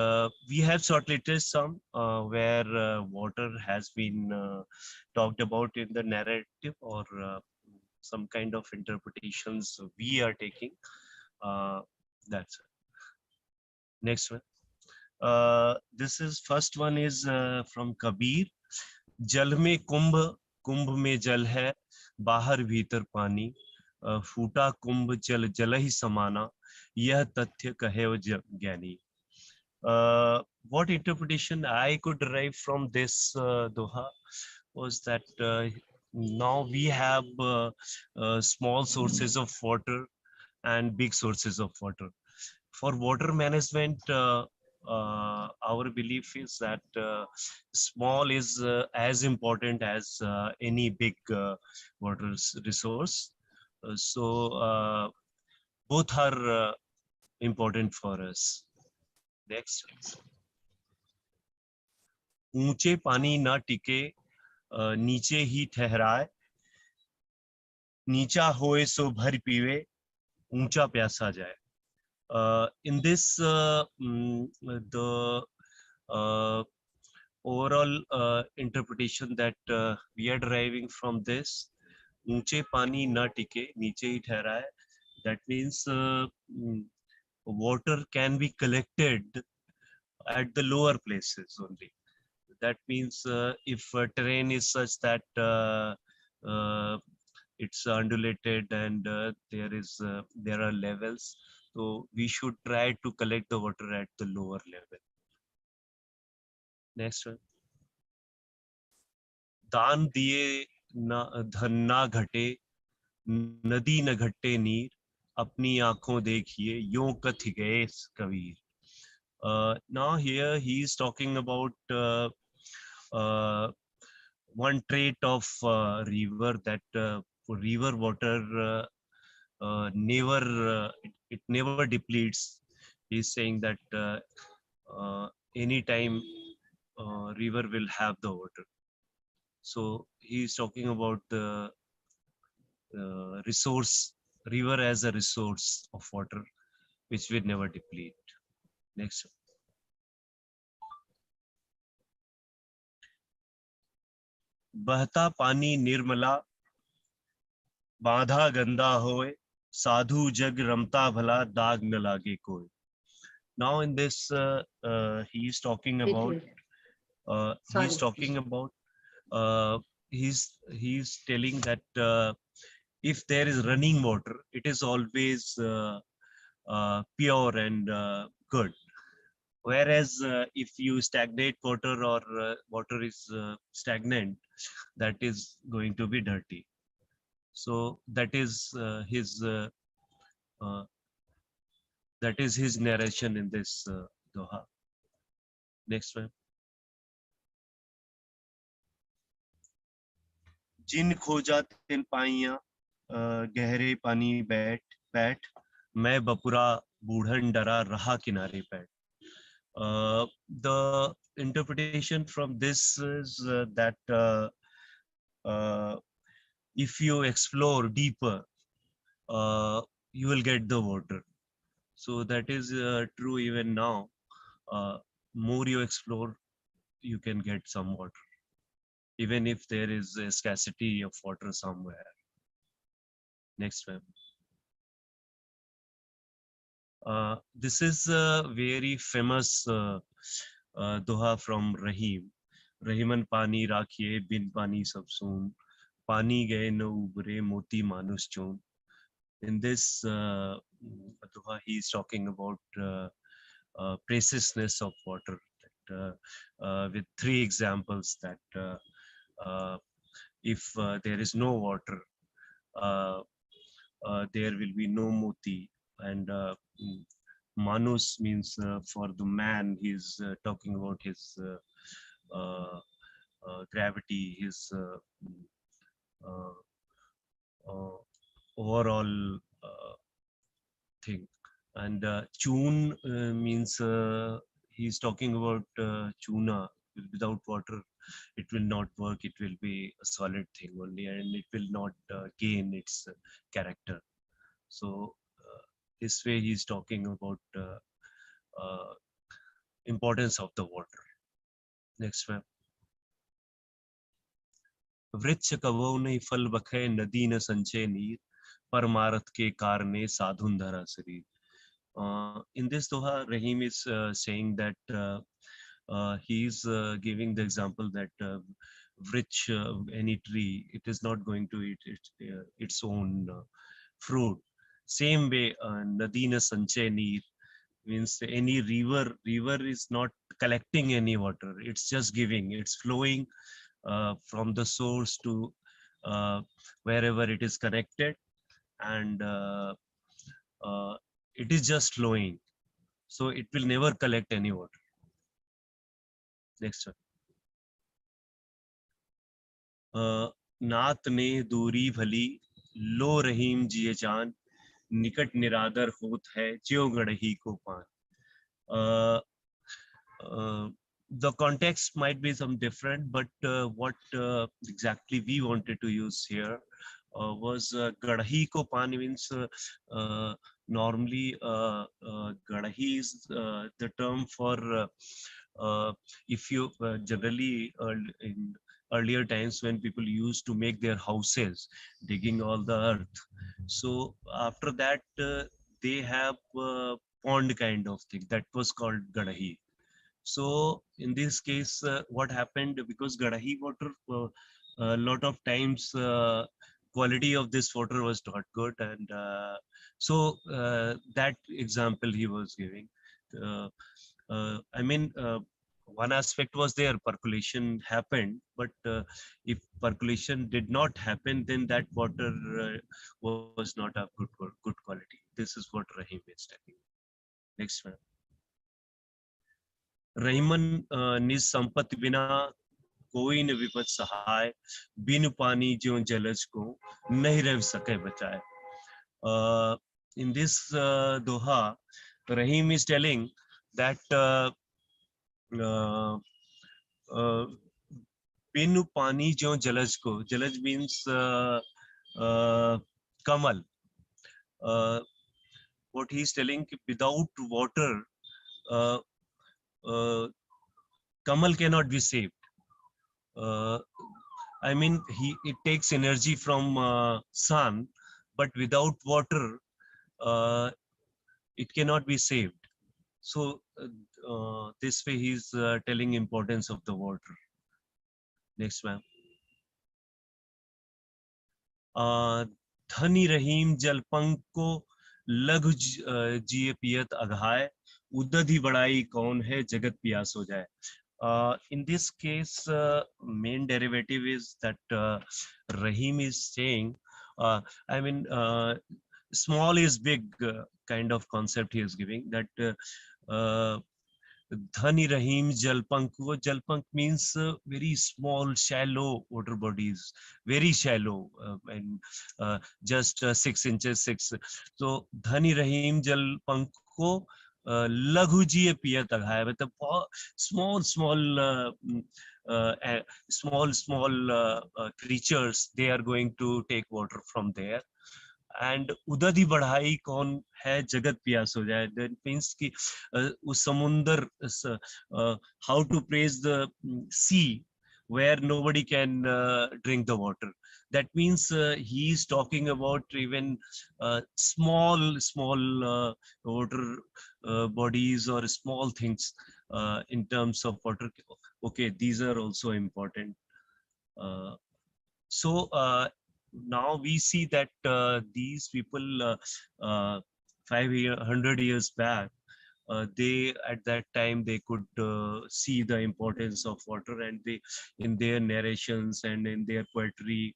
we have shortlisted some where water has been talked about in the narrative or some kind of interpretations we are taking. That's it. Next one. This is first one is from Kabir. Jal mein kumbh, kumbh mein jal hai, bahar bhitar pani, futa kumbh jal jal hi samana, yah tathya kahe jnani. What interpretation I could derive from this doha was that now we have small sources of water and big sources of water. For water management, our belief is that small is as important as any big water resource. So both are important for us. Next. ऊंचे पानी ना टिके नीचे ही ठहराए, नीचा होए सो भर पीवे, ऊंचा प्यासा जाए. In this, the overall interpretation that we are deriving from this, ऊंचे पानी ना टिके नीचे ही ठहराए, that means water can be collected at the lower places only. That means if terrain is such that it's undulated and there are levels, so we should try to collect the water at the lower level. Next one. दान दिए धन ना घटे, नदी न घटे नीर, अपनी आंखों देखिए यों कथ गए Kabir. Now here he is talking about one trait of river, that river water it never depletes. He is saying that anytime river will have the water. So he is talking about the resource, river as a resource of water which will never deplete. Next. बहता पानी निर्मला, बाधा गंदा होए, साधु जग रमता भला, दाग न लागे कोई. Now in this he is talking about he's telling that if there is running water, it is always pure and good. Whereas if you stagnate water, or water is stagnant, that is going to be dirty. So that is his narration in this doha. Next one. जिन खोजा तिन पाइया गहरे पानी बैठ, मैं बपुरा बूढ़न डरा रहा किनारे बैठ. The interpretation from this is that if you explore deeper, you will get the water. So that is true even now. More you explore, you can get some water, even if there is a scarcity of water somewhere. Next one. This is a very famous doha from Rahim. Rahiman pani rakhiye bin pani sab soon, pani gaye no ubre moti manus chon. In this doha, he is talking about preciousness of water, that, with three examples, that if there is no water, there will be no moti, and manus means for the man. He is talking about his gravity, his overall thing. And chun means he's talking about chuna. Without water, it will not work. It will be a solid thing only, and it will not gain its character. So this way he's talking about importance of the water. Next one. वृक्ष कवो नहीं फल बखे, नदी न संचय नीर, परमारथ के कारणे साधुन धरा शरीर. In this doha, Rahim is saying that he is giving the example that vrich, any tree, it is not going to eat its own fruit. Same way, nadina sanchay neer means any river is not collecting any water. It's just giving. It's flowing from the source to wherever it is connected, and it is just flowing. So it will never collect any water. Next one. नात ने दूरी भली, लो रहीम जिये जान, निकट निरादर होत है ज्यों गढ़ही को पान. the context might be some different, but what exactly we wanted to use here was Gadhi ko pani means normally Gadhi is the term for if you generally in earlier times when people used to make their houses, digging all the earth. So after that they have pond kind of thing that was called Gadhi. So in this case, what happened, because Gadhi water, a lot of times quality of this water was not good, and that example he was giving. I mean, one aspect was there, percolation happened, but if percolation did not happen, then that water was not of good quality. This is what Rahim is telling. Next one. Rahiman निज संपत्ति बिना कोई न विपद सहाय बिन पानी ज्यों जलज को नहीं रह सके बचाए. In this doha, Rahim is telling that बिन पानी ज्यों जलज को, जलज means kamal. What he is telling, without water Kamal cannot be saved. I mean, it takes energy from sun, but without water, it cannot be saved. So this way, he's telling importance of the water. Next, ma'am. धनी रहीम जलपंख को लघु जिए पियत अघाय उदधि बड़ाई कौन है जगत पियास हो जाए. In this case, main derivative is that Rahim is saying, I mean, small is big kind of concept he is giving, that Dhani Rahim Jalpank. Jalpank means very small, shallow water bodies, very shallow, and just 6 inches, 6. So Dhani Rahim Jalpank ko लघु जीय पियत अघाय, मतलब small creatures, they are going to take water from there. And उदधि बढ़ाई कौन है जगत प्यास हो जाए. That means कि उस समुंदर, how to praise the sea where nobody can drink the water. That means he is talking about even small water bodies or small things in terms of water. Okay, these are also important. So now we see that these people 500 years back, they at that time they could see the importance of water, and they, in their narrations and in their poetry,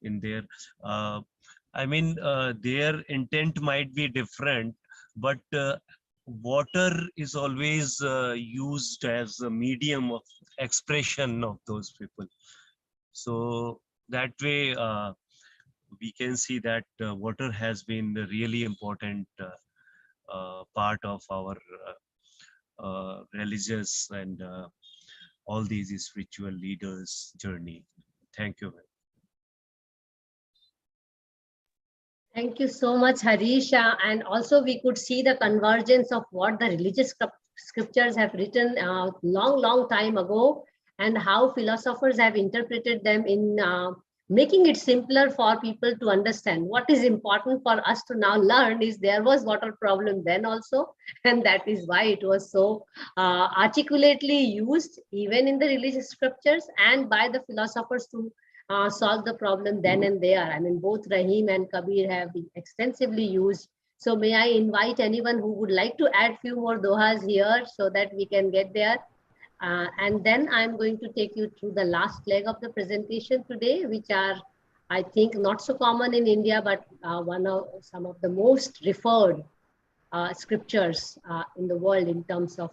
in their I mean their intent might be different, but water is always used as a medium of expression of those people. So that way we can see that water has been a really important part of our religious and all these spiritual leaders' journey. Thank you. Thank you so much, Harish. And also we could see the convergence of what the religious scriptures have written long time ago, and how philosophers have interpreted them in making it simpler for people to understand. What is important for us to now learn is there was water problem then also, and that is why it was so articulately used even in the religious scriptures and by the philosophers to solve the problem then and there. I mean, both Rahim and Kabir have been extensively used. So may I invite anyone who would like to add few more dohas here so that we can get there. And then I'm going to take you through the last leg of the presentation today, which are, I think, not so common in India, but some of the most referred scriptures in the world in terms of,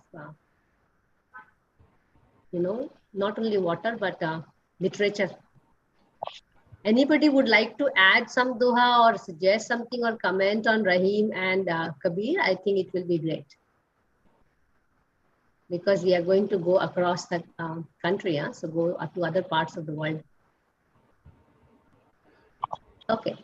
not only water, but literature. Anybody would like to add some doha or suggest something or comment on Rahim and Kabir? I think it will be great. because we are going to go across the country, so go to other parts of the world. Okay.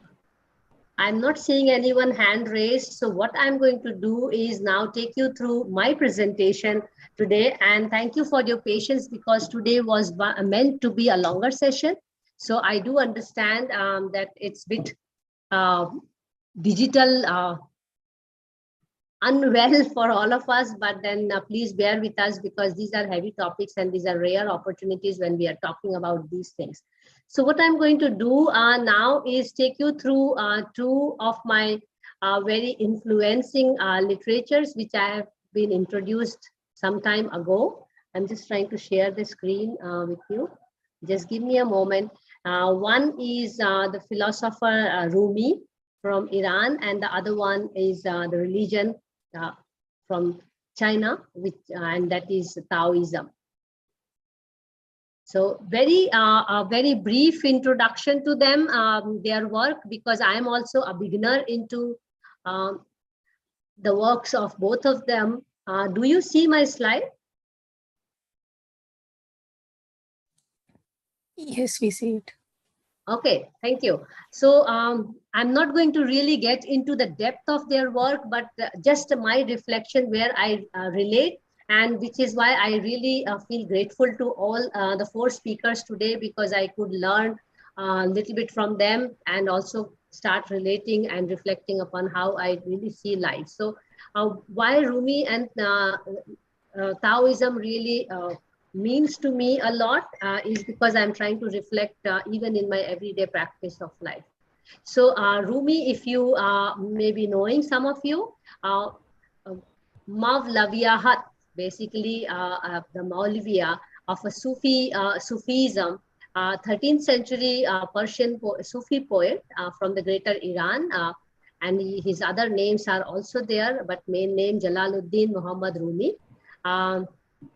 I'm not seeing anyone hand raised. So what I'm going to do is now take you through my presentation today. And thank you for your patience, because today was meant to be a longer session. So I do understand that it's a bit digital unwell for all of us, but then please bear with us, because these are heavy topics and these are rare opportunities when we are talking about these things. So what I'm going to do now is take you through two of my very influencing literatures, which I have been introduced some time ago. I'm just trying to share the screen with you. Just give me a moment. One is the philosopher Rumi from Iran, and the other one is the religion from China, which and that is Taoism. So a very brief introduction to them, their work, because I am also a beginner into the works of both of them. Do you see my slide? Yes, we see it. Okay, thank you. So I'm not going to really get into the depth of their work, but just my reflection where I relate, and which is why I really feel grateful to all the four speakers today, because I could learn a little bit from them and also start relating and reflecting upon how I really see life. So why Rumi and Taoism really means to me a lot is because I'm trying to reflect even in my everyday practice of life. So Rumi, if you may be knowing, some of you, Mawlaviyahat, basically the Maulviya of a Sufism, 13th century Persian Sufi poet from the greater Iran, and his other names are also there, but main name Jalaluddin Muhammad Rumi.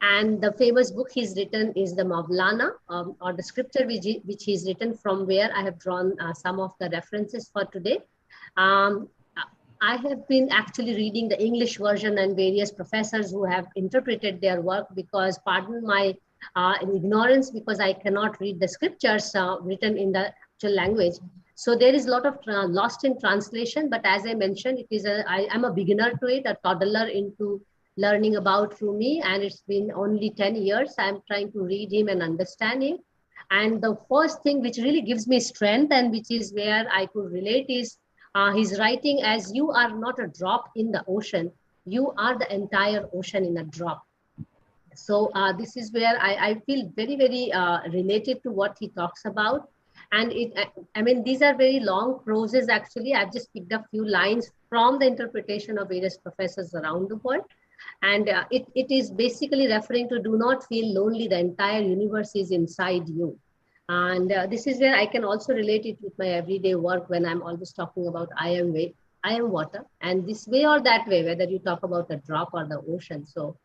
And the famous book he's written is the Mawlana, or the scripture which he's written, from where I have drawn some of the references for today. I have been actually reading the English version and various professors who have interpreted their work, because, pardon my ignorance, because I cannot read the scriptures written in the actual language. So there is a lot of lost in translation, but as I mentioned, it is I'm a beginner to it, a toddler into learning about Rumi, and it's been only 10 years. I'm trying to read him and understand him. And the first thing which really gives me strength, and which is where I could relate, is his writing as you are not a drop in the ocean, you are the entire ocean in a drop. So this is where I feel very, very related to what he talks about. And I mean, these are very long proses actually. I've just picked up few lines from the interpretation of various professors around the world. And it is basically referring to do not feel lonely, the entire universe is inside you. And this is where I can also relate it with my everyday work when I'm always talking about I am water, and this way or that way, whether you talk about a drop or the ocean. So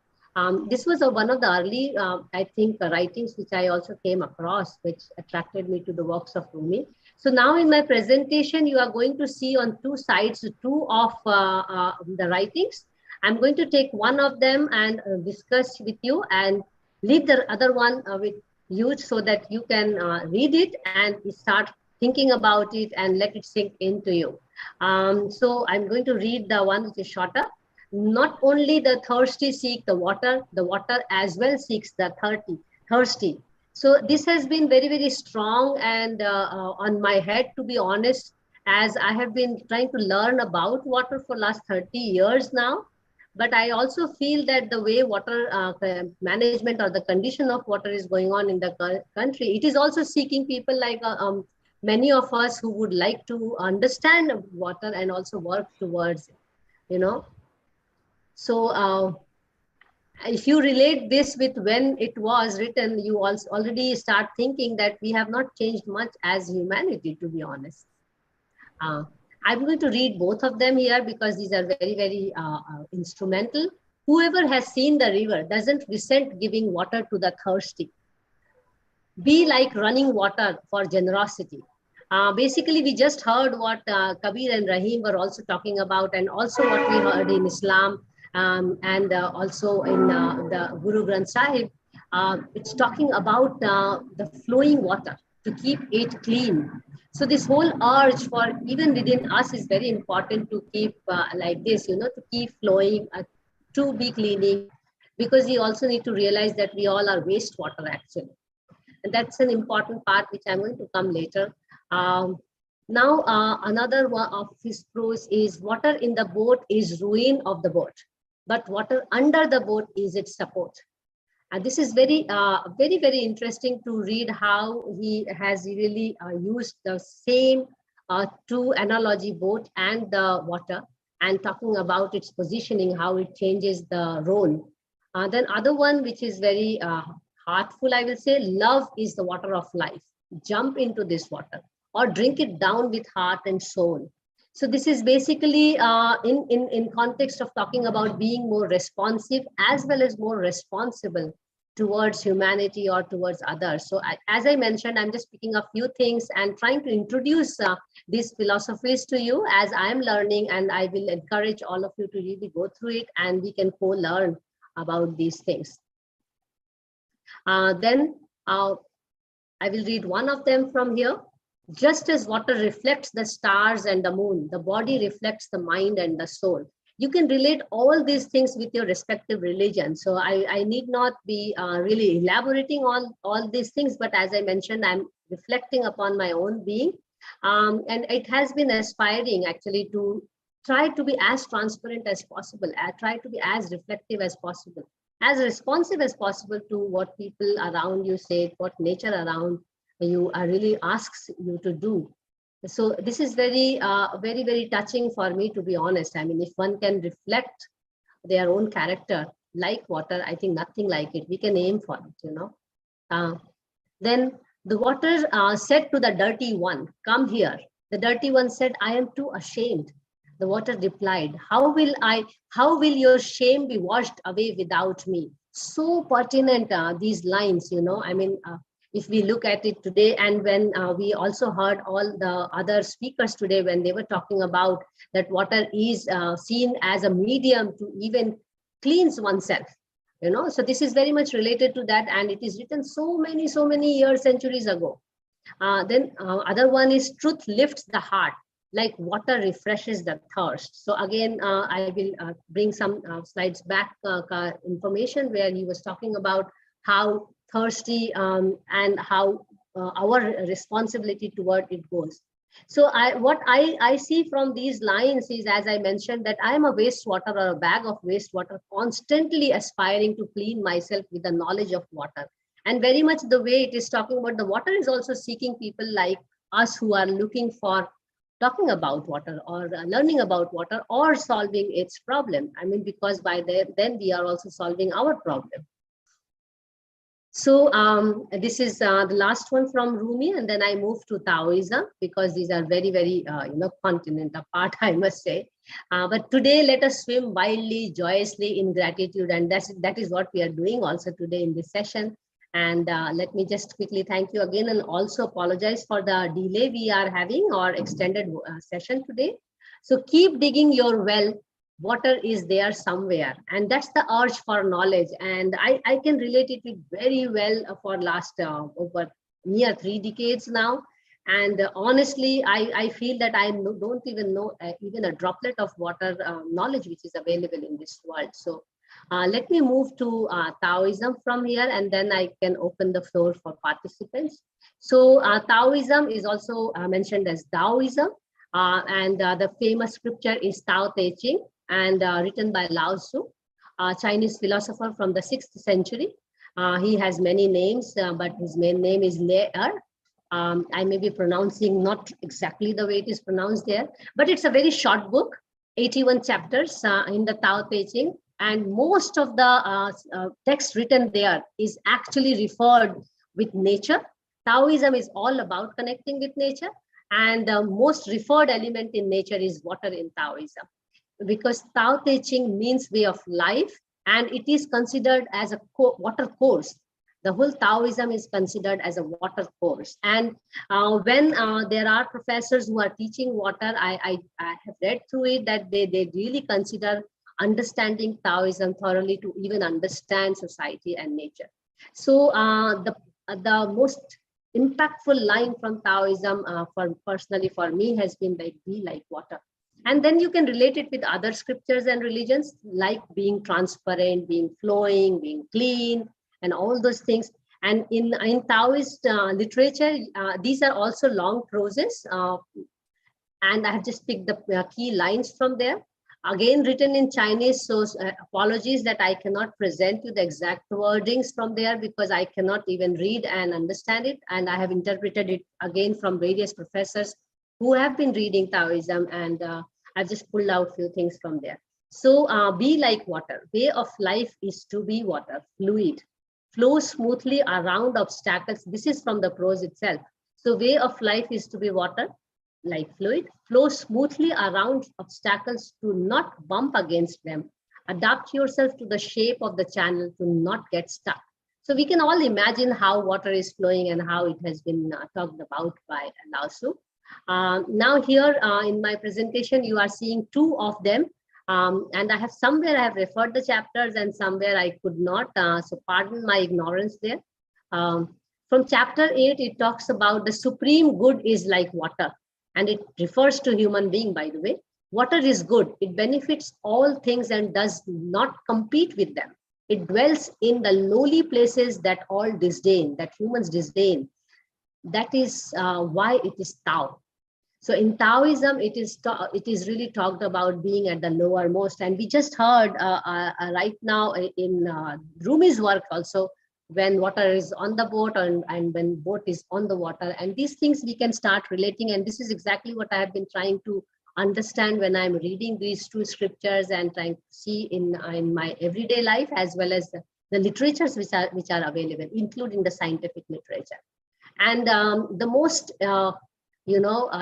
this was one of the early, I think, writings which I also came across, which attracted me to the works of Rumi. So now in my presentation, you are going to see on two sides, two of the writings. I'm going to take one of them and discuss with you, and leave the other one with you, so that you can read it and start thinking about it and let it sink into you. So I'm going to read the one which is shorter. Not only the thirsty seek the water as well seeks the thirsty. So this has been very, very strong and on my head, to be honest, as I have been trying to learn about water for last 30 years now. But I also feel that the way water management or the condition of water is going on in the country, it is also seeking people like many of us who would like to understand water and also work towards it, you know. So if you relate this with when it was written, you also already start thinking that we have not changed much as humanity, to be honest. I'm going to read both of them here because these are very, very instrumental. Whoever has seen the river doesn't resent giving water to the thirsty. Be like running water for generosity. Basically, we just heard what Kabir and Rahim were also talking about, and also what we heard in Islam and also in the Guru Granth Sahib, it's talking about the flowing water to keep it clean. So this whole urge for even within us is very important to keep like this, to keep flowing, to be cleaning, because we also need to realize that we all are wastewater actually. And that's an important part which I'm going to come later. Now, another one of his prose is water in the boat is ruin of the boat, but water under the boat is its support. And this is very, very interesting to read how he has really used the same two analogy, boat and the water, and talking about its positioning, how it changes the role. Then other one, which is very heartful, I will say, love is the water of life. Jump into this water or drink it down with heart and soul. So this is basically in context of talking about being more responsive as well as more responsible towards humanity or towards others. So as I mentioned, I'm just picking a few things and trying to introduce these philosophies to you as I'm learning, and I will encourage all of you to really go through it and we can co-learn about these things. Then I will read one of them from here. Just as water reflects the stars and the moon, the body reflects the mind and the soul. You can relate all these things with your respective religion. So I need not be really elaborating on all these things, but as I mentioned, I'm reflecting upon my own being. And it has been aspiring actually to try to be as transparent as possible, try to be as reflective as possible, as responsive as possible to what people around you say, what nature around you really asks you to do. So this is very, very touching for me, to be honest. I mean, if one can reflect their own character like water, I think nothing like it. We can aim for it, Then the water said to the dirty one, come here. The dirty one said, I am too ashamed. The water replied, how will your shame be washed away without me? So pertinent, these lines, I mean, if we look at it today, and when we also heard all the other speakers today, when they were talking about that water is seen as a medium to even cleanse oneself, so this is very much related to that, and it is written so many years, centuries ago. Then other one is truth lifts the heart, like water refreshes the thirst. So again, I will bring some slides back information where he was talking about how thirsty and how our responsibility toward it goes. So what I see from these lines is, as I mentioned, that I am a wastewater or a bag of wastewater, constantly aspiring to clean myself with the knowledge of water. And very much the way it is talking about the water is also seeking people like us who are looking for talking about water or learning about water or solving its problem. I mean, because by then we are also solving our problem. So this is the last one from Rumi, and then I move to Taoism, because these are very continent apart, I must say. But today, let us swim wildly, joyously in gratitude, and that is what we are doing also today in this session. And let me just quickly thank you again, and also apologize for the delay we are having or extended session today. So keep digging your well. Water is there somewhere, and that's the urge for knowledge. And I can relate it with very well for last over near 3 decades now. And honestly, I feel that I don't even know even a droplet of water knowledge which is available in this world. So let me move to Taoism from here, and then I can open the floor for participants. So Taoism is also mentioned as Taoism, and the famous scripture is Tao Te Ching, and written by Lao Tzu, a Chinese philosopher from the 6th century. He has many names, but his main name is Le Er. I may be pronouncing not exactly the way it is pronounced there, but it's a very short book, 81 chapters in the Tao Te Ching, and most of the text written there is actually referred with nature. Taoism is all about connecting with nature, and the most referred element in nature is water in Taoism, because Tao Te Ching means way of life, and it is considered as a water course. The whole Taoism is considered as a water course. And when there are professors who are teaching water, I have read through it that they really consider understanding Taoism thoroughly to even understand society and nature. So the most impactful line from Taoism personally for me has been like, be like water. And then you can relate it with other scriptures and religions, like being transparent, being flowing, being clean, and all those things. And in Taoist literature, these are also long proses. And I have just picked the key lines from there. Again, written in Chinese, so apologies that I cannot present you the exact wordings from there because I cannot even read and understand it. And I have interpreted it again from various professors who have been reading Taoism, and I've just pulled out a few things from there. So be like water. Way of life is to be water, fluid, flow smoothly around obstacles. This is from the prose itself. So way of life is to be water, like fluid, flow smoothly around obstacles to not bump against them. Adapt yourself to the shape of the channel to not get stuck. So we can all imagine how water is flowing and how it has been talked about by Lao Tzu. Now here in my presentation, you are seeing two of them. And I have somewhere I have referred the chapters and somewhere I could not. So pardon my ignorance there. From chapter 8, it talks about the supreme good is like water. And it refers to human being, by the way. Water is good. It benefits all things and does not compete with them. It dwells in the lowly places that all disdain, that humans disdain. That is why it is Tao. So in Taoism, it is really talked about being at the lowermost. And we just heard right now in Rumi's work also, when water is on the boat and when boat is on the water. And these things we can start relating. And this is exactly what I have been trying to understand when I'm reading these two scriptures and trying to see in my everyday life, as well as the literatures which are available, including the scientific literature. And the most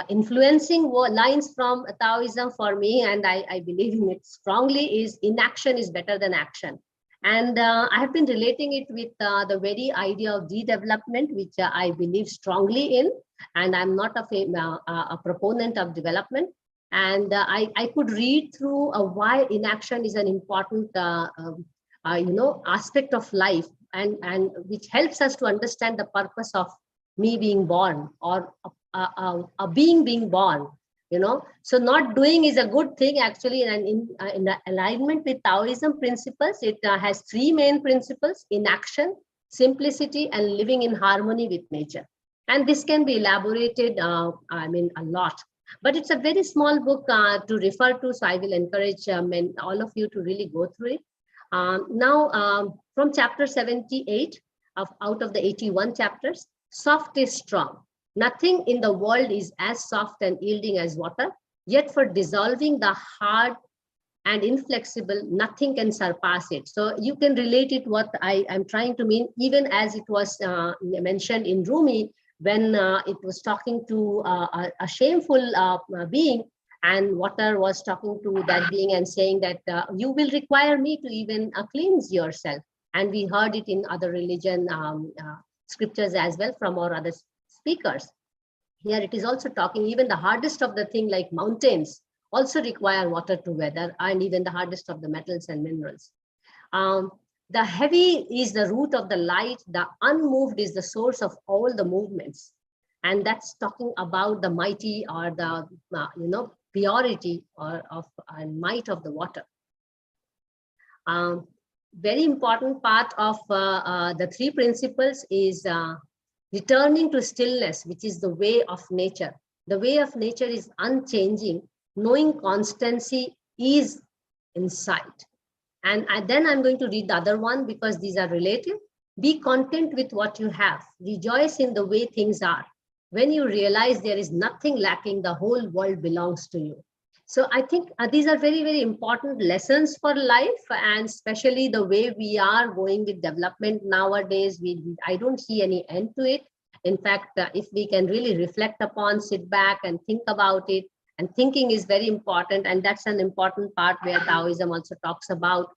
influencing lines from Taoism for me, and I believe in it strongly, is inaction is better than action. And I have been relating it with the very idea of de-development, which I believe strongly in. And I'm not a proponent of development. And I could read through why inaction is an important aspect of life, and which helps us to understand the purpose of me being born, or a being born. So not doing is a good thing actually. And in alignment with Taoism principles, it has three main principles: inaction, simplicity, and living in harmony with nature. And this can be elaborated, a lot. But it's a very small book to refer to, so I will encourage all of you to really go through it. Now, from chapter 78 out of the 81 chapters, soft is strong. Nothing in the world is as soft and yielding as water, yet for dissolving the hard and inflexible, nothing can surpass it. So you can relate it what I am trying to mean, even as it was mentioned in Rumi, when it was talking to a shameful being, and water was talking to that being and saying that you will require me to even cleanse yourself. And we heard it in other religion scriptures as well from our other speakers. Here it is also talking, even the hardest of the thing like mountains also require water to weather, and even the hardest of the metals and minerals. The heavy is the root of the light, the unmoved is the source of all the movements. And that's talking about the mighty, or the purity and might of the water. Very important part of the three principles is returning to stillness, which is the way of nature. The way of nature is unchanging. Knowing constancy is insight. And then I'm going to read the other one because these are relative. Be content with what you have. Rejoice in the way things are. When you realize there is nothing lacking, the whole world belongs to you. So I think these are very, very important lessons for life, and especially the way we are going with development nowadays. I don't see any end to it. In fact, if we can really reflect upon, sit back and think about it, and thinking is very important. And that's an important part where Taoism also talks about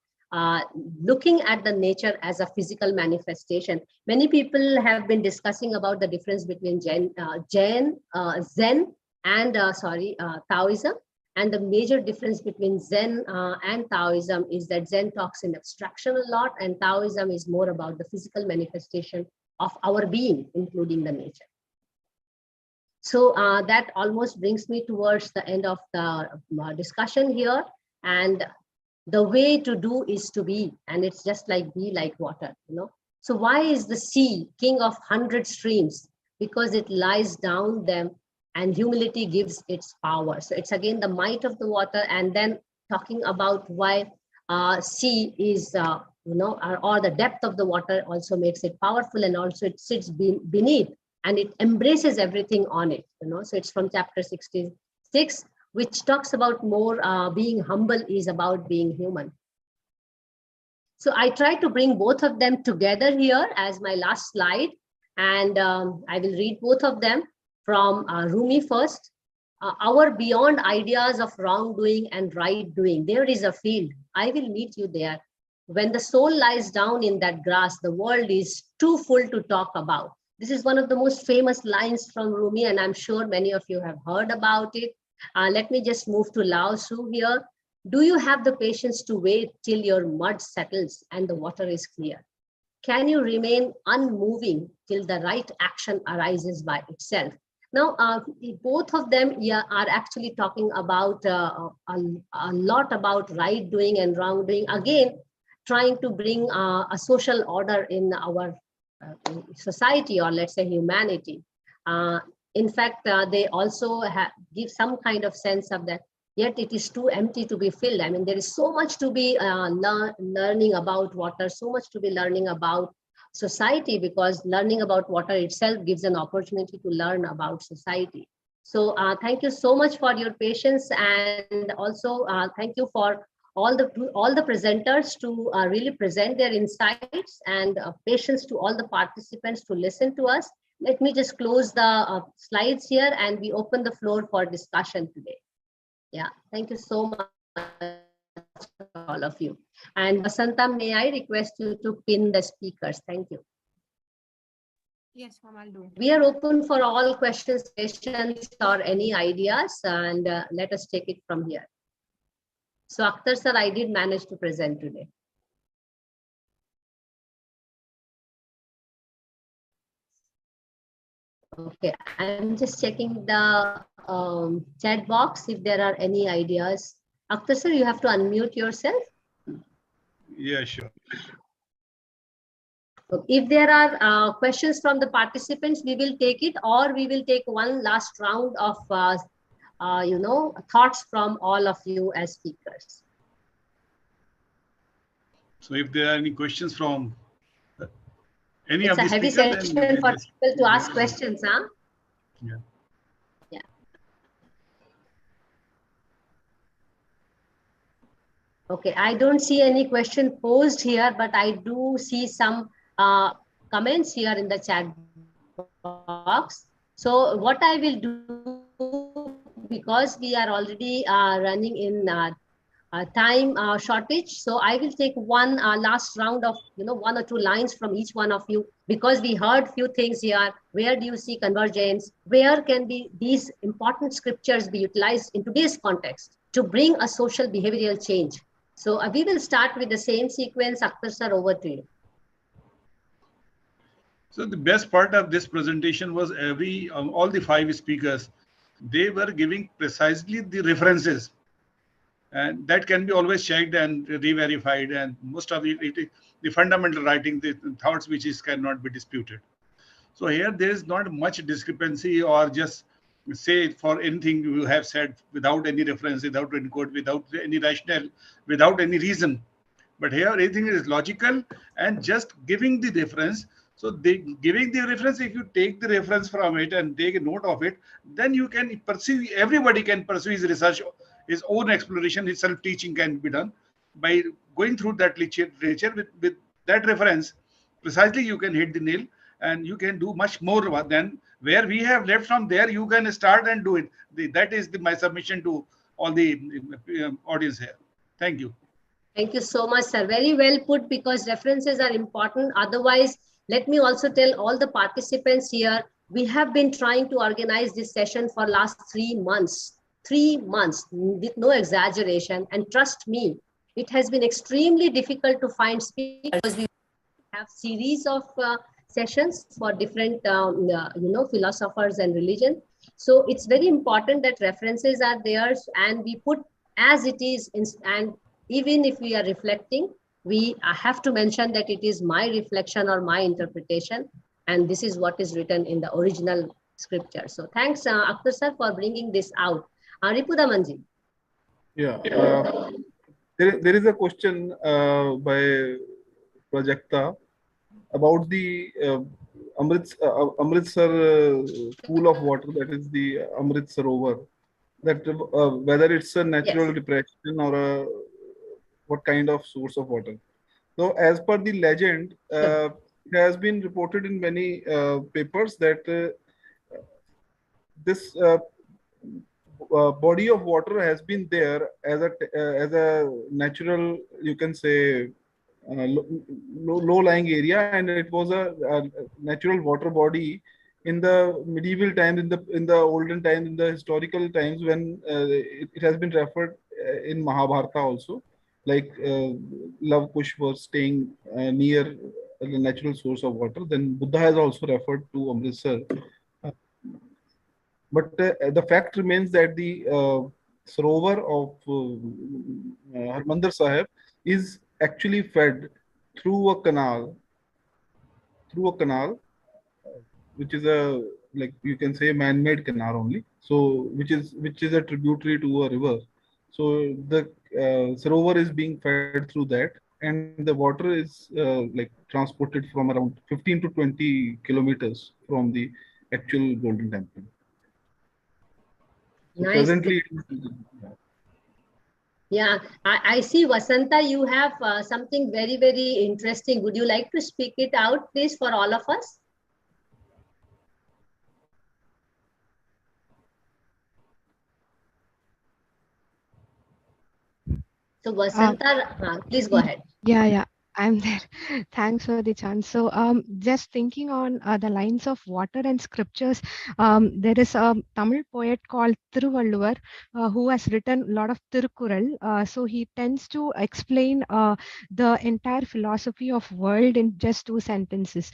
looking at the nature as a physical manifestation. Many people have been discussing about the difference between Zen and Taoism. And the major difference between Zen and Taoism is that Zen talks in abstraction a lot, and Taoism is more about the physical manifestation of our being, including the nature. So that almost brings me towards the end of the discussion here. And the way to do is to be, and it's just like be like water, you know. So why is the sea king of 100 streams? Because it lies down them, and humility gives its power. So it's again the might of the water, and then talking about why sea is, or the depth of the water also makes it powerful, and also it sits beneath, and it embraces everything on it, you know. So it's from chapter 66, which talks about more being humble is about being human. So I try to bring both of them together here as my last slide, and I will read both of them from Rumi first. Our beyond ideas of wrongdoing and right doing, there is a field. I will meet you there. When the soul lies down in that grass, the world is too full to talk about. This is one of the most famous lines from Rumi, and I'm sure many of you have heard about it. Let me just move to Lao Tzu here. Do you have the patience to wait till your mud settles and the water is clear? Can you remain unmoving till the right action arises by itself? Now, both of them are actually talking about a lot about right doing and wrong doing. Again, trying to bring a social order in our society, or let's say humanity. In fact, they also give some kind of sense of that, yet it is too empty to be filled. I mean, there is so much to be learning about water, so much to be learning about society, because learning about water itself gives an opportunity to learn about society. So thank you so much for your patience, and also thank you for all the presenters to really present their insights, and patience to all the participants to listen to us. Let me just close the slides here, and we open the floor for discussion today. Yeah, thank you so much, all of you. And Vasanta, may I request you to pin the speakers? Thank you. Yes, ma'am, I'll do. We are open for all questions, suggestions, or any ideas, and let us take it from here. So Akhtar sir, I did manage to present today. Okay, I'm just checking the chat box if there are any ideas. Akhtar sir, you have to unmute yourself. Yeah, sure. If there are questions from the participants, we will take it, or we will take one last round of thoughts from all of you as speakers. So if there are any questions from any it's of the heavy speakers, session for people to ask questions, huh? Yeah. Yeah. Okay, I don't see any question posed here, but I do see some comments here in the chat box. So what I will do, because we are already running in time shortage, so I will take one last round of one or two lines from each one of you, because we heard few things here. Where do you see convergence? Where can these important scriptures be utilized in today's context to bring a social behavioral change? So we will start with the same sequence. Akhtar sir, over to you. So the best part of this presentation was all the five speakers, they were giving precisely the references, and that can be always checked and re-verified, and most of the fundamental writing, the thoughts which cannot be disputed. So here there is not much discrepancy, or just say for anything you have said without any reference, without any quote, without any rationale, without any reason. But here everything is logical and just giving the reference. So giving the reference, if you take the reference from it and take a note of it, then you can pursue, everybody can pursue his research, his own exploration, his self-teaching can be done by going through that literature with that reference. Precisely you can hit the nail, and you can do much more than where we have left. From there you can start and do it. That is my submission to all the audience here. Thank you. Thank you so much, sir. Very well put, because references are important. Otherwise, let me also tell all the participants here, we have been trying to organize this session for last 3 months 3 months, with no exaggeration. And trust me, it has been extremely difficult to find speakers because we have series of sessions for different philosophers and religion. So it's very important that references are there and we put as it is and even if we are reflecting, we have to mention that it is my reflection or my interpretation, and this is what is written in the original scripture. So thanks, Akhtar sir, for bringing this out. Ripu Daman Singh. Yeah, there is a question by Prajakta about the Amritsar pool of water, that is the Amrit Sarovar, that whether it's a natural depression or what kind of source of water. So as per the legend, it has been reported in many papers that this body of water has been there as a natural, you can say, low-lying area, and it was a natural water body in the medieval times, in the olden times, in the historical times, when it has been referred in Mahabharata also, like Love Kush was staying near the natural source of water. Then Buddha has also referred to Amritsar. But the fact remains that the Sarovar of Harmandir Sahib is actually fed through a canal, which is a, like you can say, man-made canal only. So which is a tributary to a river. So the Sarovar is being fed through that, and the water is like transported from around 15 to 20 kilometers from the actual Golden Temple. So Nice. Presently, yeah, I see, Vasanta, you have something very, very interesting. Would you like to speak it out, please, for all of us? So Vasanta, please go ahead. Yeah, I'm there. Thanks for the chance. So, just thinking on the lines of water and scriptures, there is a Tamil poet called Thiruvalluvar who has written a lot of Tirukkural. So he tends to explain the entire philosophy of world in just 2 sentences.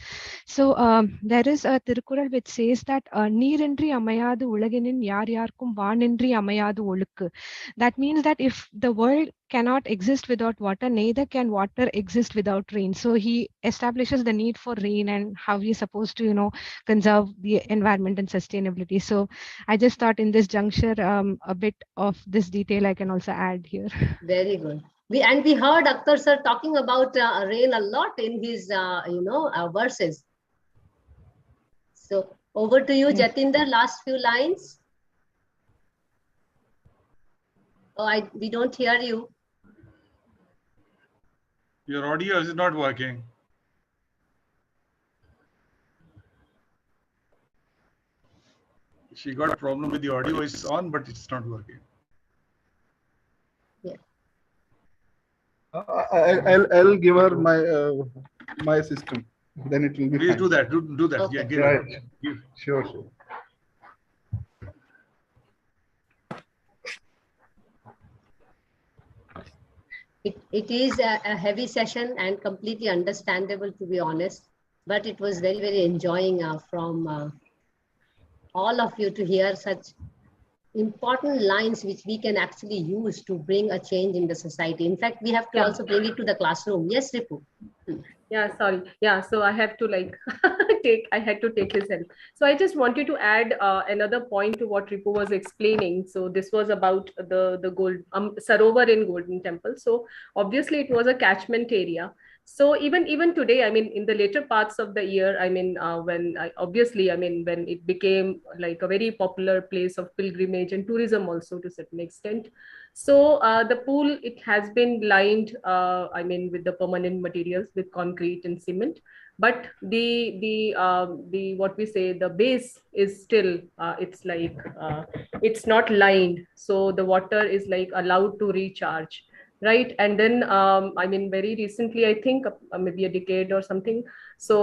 So there is a Tirukkural which says that நீரின்றி அமையாது உலகினின் யார் யார்க்கும் வானின்றி அமையாது ஒழுக்கு. That means that if the world cannot exist without water, neither can water exist without rain. So he establishes the need for rain and how we are supposed to, conserve the environment and sustainability. So I just thought in this juncture, a bit of this detail I can also add here. Very good. We heard Akhtar sir talking about rain a lot in his, verses. So over to you, Jatinder, last few lines. Oh, we don't hear you. Your audio is not working. She got a problem with the audio. It's on, but it's not working. Yeah. I'll give her my system. Then it will be. Please fine. do that. Do that. Okay. Yeah, give Right. Give. Sure. It is a heavy session and completely understandable, to be honest, but it was very, very enjoying from all of you to hear such important lines which we can actually use to bring a change in the society. In fact, we have to also bring it to the classroom. Yes, Ripu. Yeah, sorry. Yeah, so I have to I had to take his help. So I just wanted to add another point to what Ripu was explaining. So this was about the gold Sarovar in Golden Temple. So obviously it was a catchment area. So even today, I mean, in the later parts of the year, I mean, when it became like a very popular place of pilgrimage and tourism also to a certain extent. So the pool, it has been lined, with the permanent materials, with concrete and cement. But the what we say, the base is still it's not lined, so the water is allowed to recharge, right? And then very recently, I think maybe a decade or something, so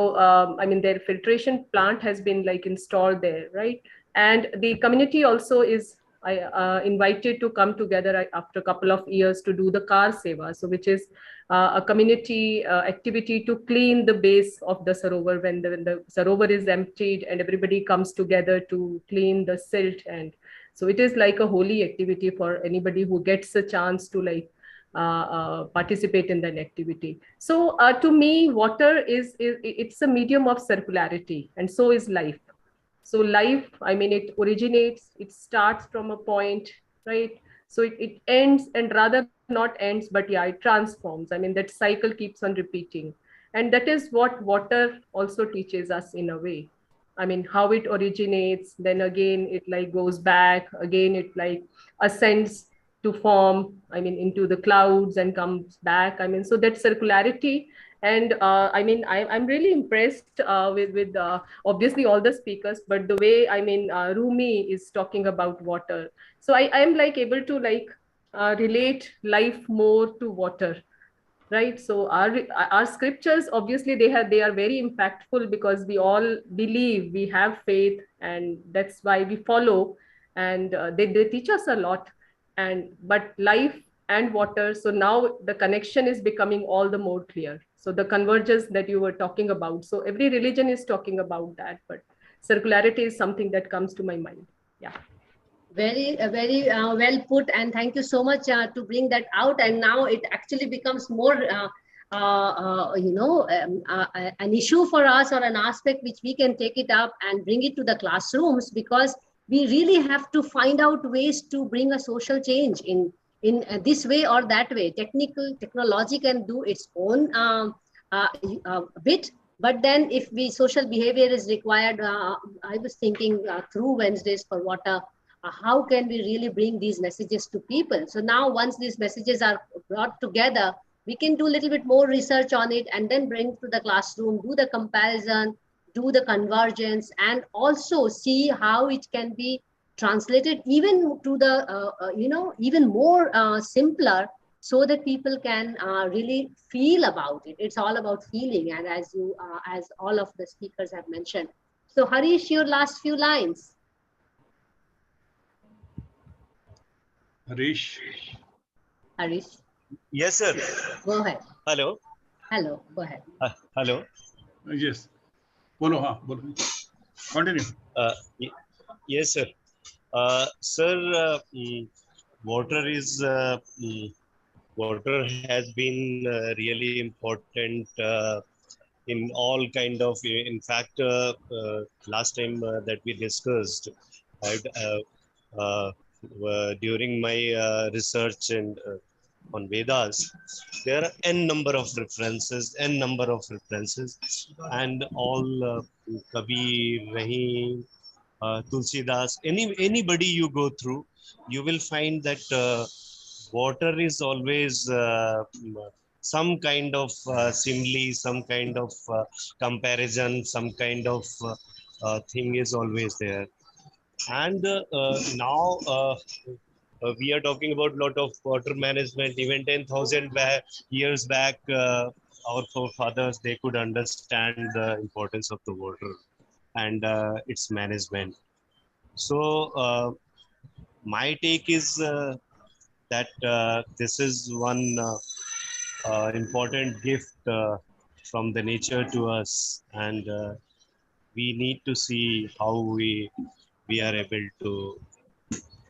their filtration plant has been installed there, right? And the community also is invited to come together after a couple of years to do the Kar Seva, so which is a community activity to clean the base of the Sarovar when the Sarovar is emptied, and everybody comes together to clean the silt. And so it is like a holy activity for anybody who gets a chance to like participate in that activity. So to me, water it's a medium of circularity, and so is life. So life, I mean, it originates, it starts from a point, right? So it ends, and rather not ends, but yeah, it transforms. I mean, that cycle keeps on repeating. And that is what water also teaches us in a way. I mean, how it originates, then again, it like goes back, again, it like ascends to form, I mean, into the clouds and comes back. I mean, so that circularity. And I mean, I'm really impressed with obviously all the speakers, but the way, I mean, Rumi is talking about water. So I am like able to like relate life more to water, right? So our scriptures, obviously they are very impactful, because we all believe, we have faith, and that's why we follow, and they teach us a lot. And but life and water, so now the connection is becoming all the more clear. So the convergence that you were talking about, so every religion is talking about that, but circularity is something that comes to my mind. Yeah. Very well put, and thank you so much to bring that out. And now it actually becomes more, an issue for us, or an aspect which we can take it up and bring it to the classrooms, because we really have to find out ways to bring a social change in this way or that way. Technology can do its own bit, but then if social behavior is required, I was thinking through Wednesdays for Water, how can we really bring these messages to people? So now once these messages are brought together, we can do a little bit more research on it, and then bring to the classroom, do the comparison, do the convergence, and also see how it can be translated even to the, even more simpler, so that people can really feel about it. It's all about feeling, and as all of the speakers have mentioned. So Harish, your last few lines. Harish. Yes, sir. Go ahead. Hello. Go ahead. Hello. Yes. Bolo, continue. Yes, sir. Sir, water has been really important in all kind of. In fact, last time that we discussed, during my research and on Vedas, there are n number of references, and all Kabir, Rahim, Tulsidas, anybody you go through, you will find that water is always some kind of simile, some kind of comparison, some kind of thing is always there. And now we are talking about a lot of water management. Even 10,000 years back, our forefathers, they could understand the importance of the water and its management. So my take is that this is one important gift from the nature to us, and we need to see how we are able to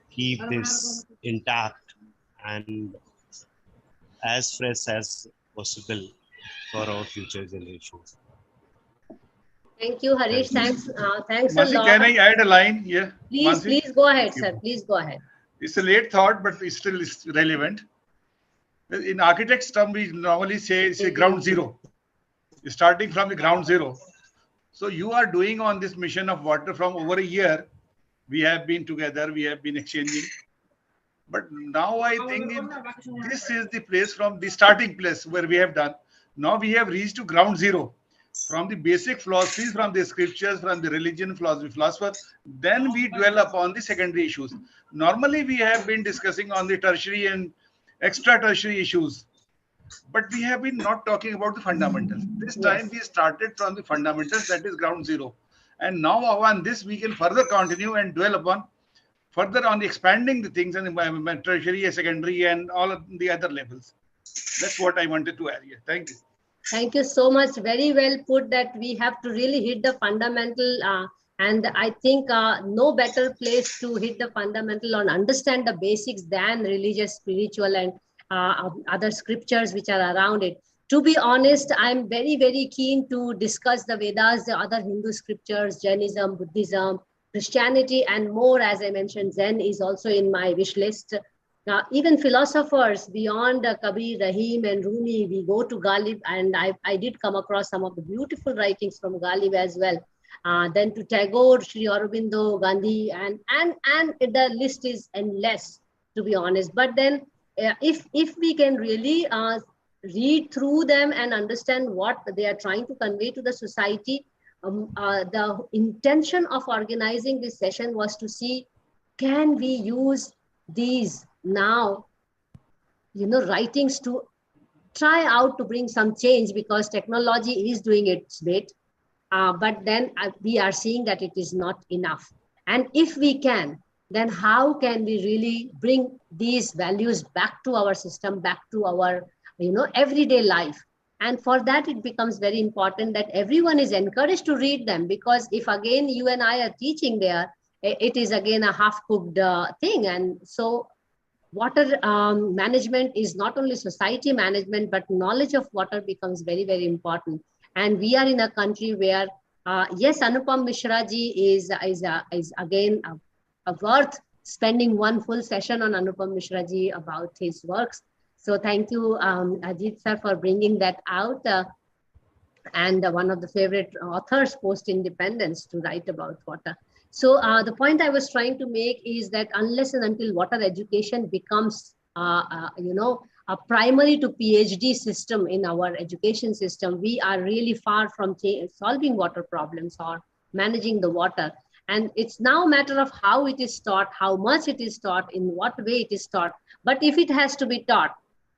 keep this intact and as fresh as possible for our future generations. Thank you, Harish. Thanks Mansee, a lot. can I add a line? Yeah. Please go ahead, sir. Please go ahead. It's a late thought, but it's still relevant. In architect's term, we normally say ground zero. Starting from the ground zero. So you are doing on this mission of water from over a year. We have been together, we have been exchanging. But now I think this is the place, from the starting place where we have done. Now we have reached to ground zero. From the basic philosophies, from the scriptures, from the religion, philosophers, then we dwell upon the secondary issues. Normally we have been discussing on the tertiary and extra tertiary issues, but we have been not talking about the fundamentals. This time we started from the fundamentals, that is ground zero. And now on this we can further continue and dwell upon further on expanding the things and the tertiary, secondary, and all of the other levels. That's what I wanted to add here. Thank you. Thank you so much. Very well put that we have to really hit the fundamental. And I think no better place to hit the fundamental or understand the basics than religious, spiritual, and other scriptures which are around it. To be honest, I'm very, very keen to discuss the Vedas, the other Hindu scriptures, Jainism, Buddhism, Christianity, and more. As I mentioned, Zen is also in my wish list. Even philosophers beyond Kabir, Rahim, and Rumi, we go to Ghalib, and I did come across some of the beautiful writings from Ghalib as well. Then to Tagore, Sri Aurobindo, Gandhi, and the list is endless, to be honest. But then, if we can really read through them and understand what they are trying to convey to the society, the intention of organizing this session was to see, can we use these now, writings to try out to bring some change, because technology is doing its bit. But then we are seeing that it is not enough. And if we can, then how can we really bring these values back to our system, back to our everyday life? And for that, it becomes very important that everyone is encouraged to read them, because if again you and I are teaching there, it is again a half-cooked thing. And so water management is not only society management, but knowledge of water becomes very, very important. And we are in a country where, yes, Anupam Mishra ji is again worth spending one full session on Anupam Mishra ji about his works. So thank you, Ajit sir, for bringing that out. And one of the favorite authors post-independence to write about water. So the point I was trying to make is that unless and until water education becomes, a primary to PhD system in our education system, we are really far from solving water problems or managing the water. And it's now a matter of how it is taught, how much it is taught, in what way it is taught. But if it has to be taught,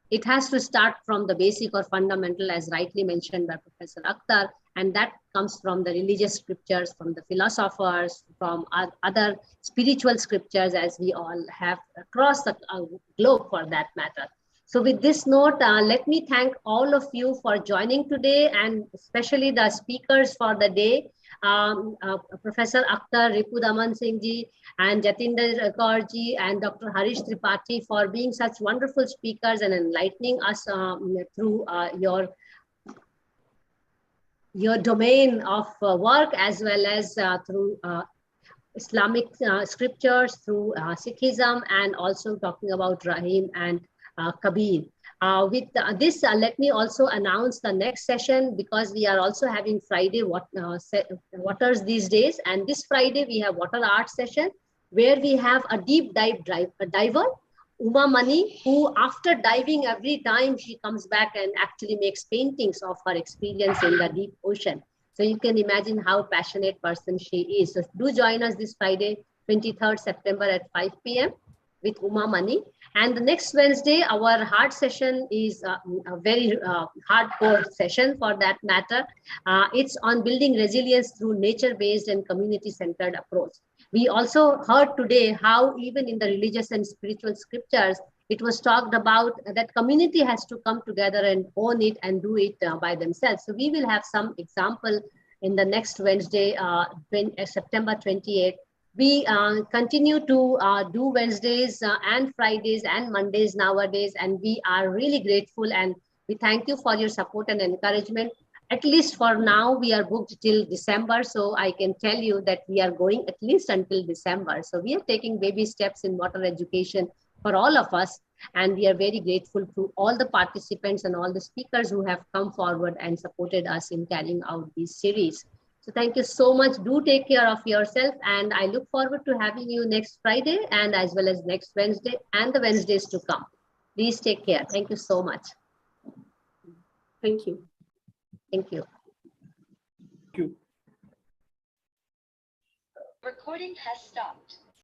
it has to start from the basic or fundamental, as rightly mentioned by Professor Akhtar, and that comes from the religious scriptures, from the philosophers, from other spiritual scriptures, as we all have across the globe for that matter. So with this note, let me thank all of you for joining today, and especially the speakers for the day, Professor Akhtar, Ripu Daman Singh ji, and Jatinder Kaur ji, and Dr. Harish Tripathi for being such wonderful speakers and enlightening us through your domain of work, as well as through Islamic scriptures, through Sikhism, and also talking about Rahim and Kabir. With this, let me also announce the next session, because we are also having Friday waters these days. And this Friday, we have water art session, where we have a deep dive diver, Uma Mani, who after diving every time, she comes back and actually makes paintings of her experience in the deep ocean. So you can imagine how passionate person she is. So do join us this Friday, 23rd September at 5 p.m. with Uma Mani. And the next Wednesday, our hard session is a very hardcore session for that matter. It's on building resilience through nature-based and community-centered approach. We also heard today how even in the religious and spiritual scriptures, it was talked about that community has to come together and own it and do it by themselves. So we will have some example in the next Wednesday, September 28th. We continue to do Wednesdays and Fridays and Mondays nowadays, and we are really grateful, and we thank you for your support and encouragement. At least for now, we are booked till December, so I can tell you that we are going at least until December. So we are taking baby steps in water education for all of us, and we are very grateful to all the participants and all the speakers who have come forward and supported us in carrying out this series. So thank you so much. Do take care of yourself, and I look forward to having you next Friday, and as well as next Wednesday and the Wednesdays to come. Please take care. Thank you so much. Thank you. Thank you. Thank you. Recording has stopped.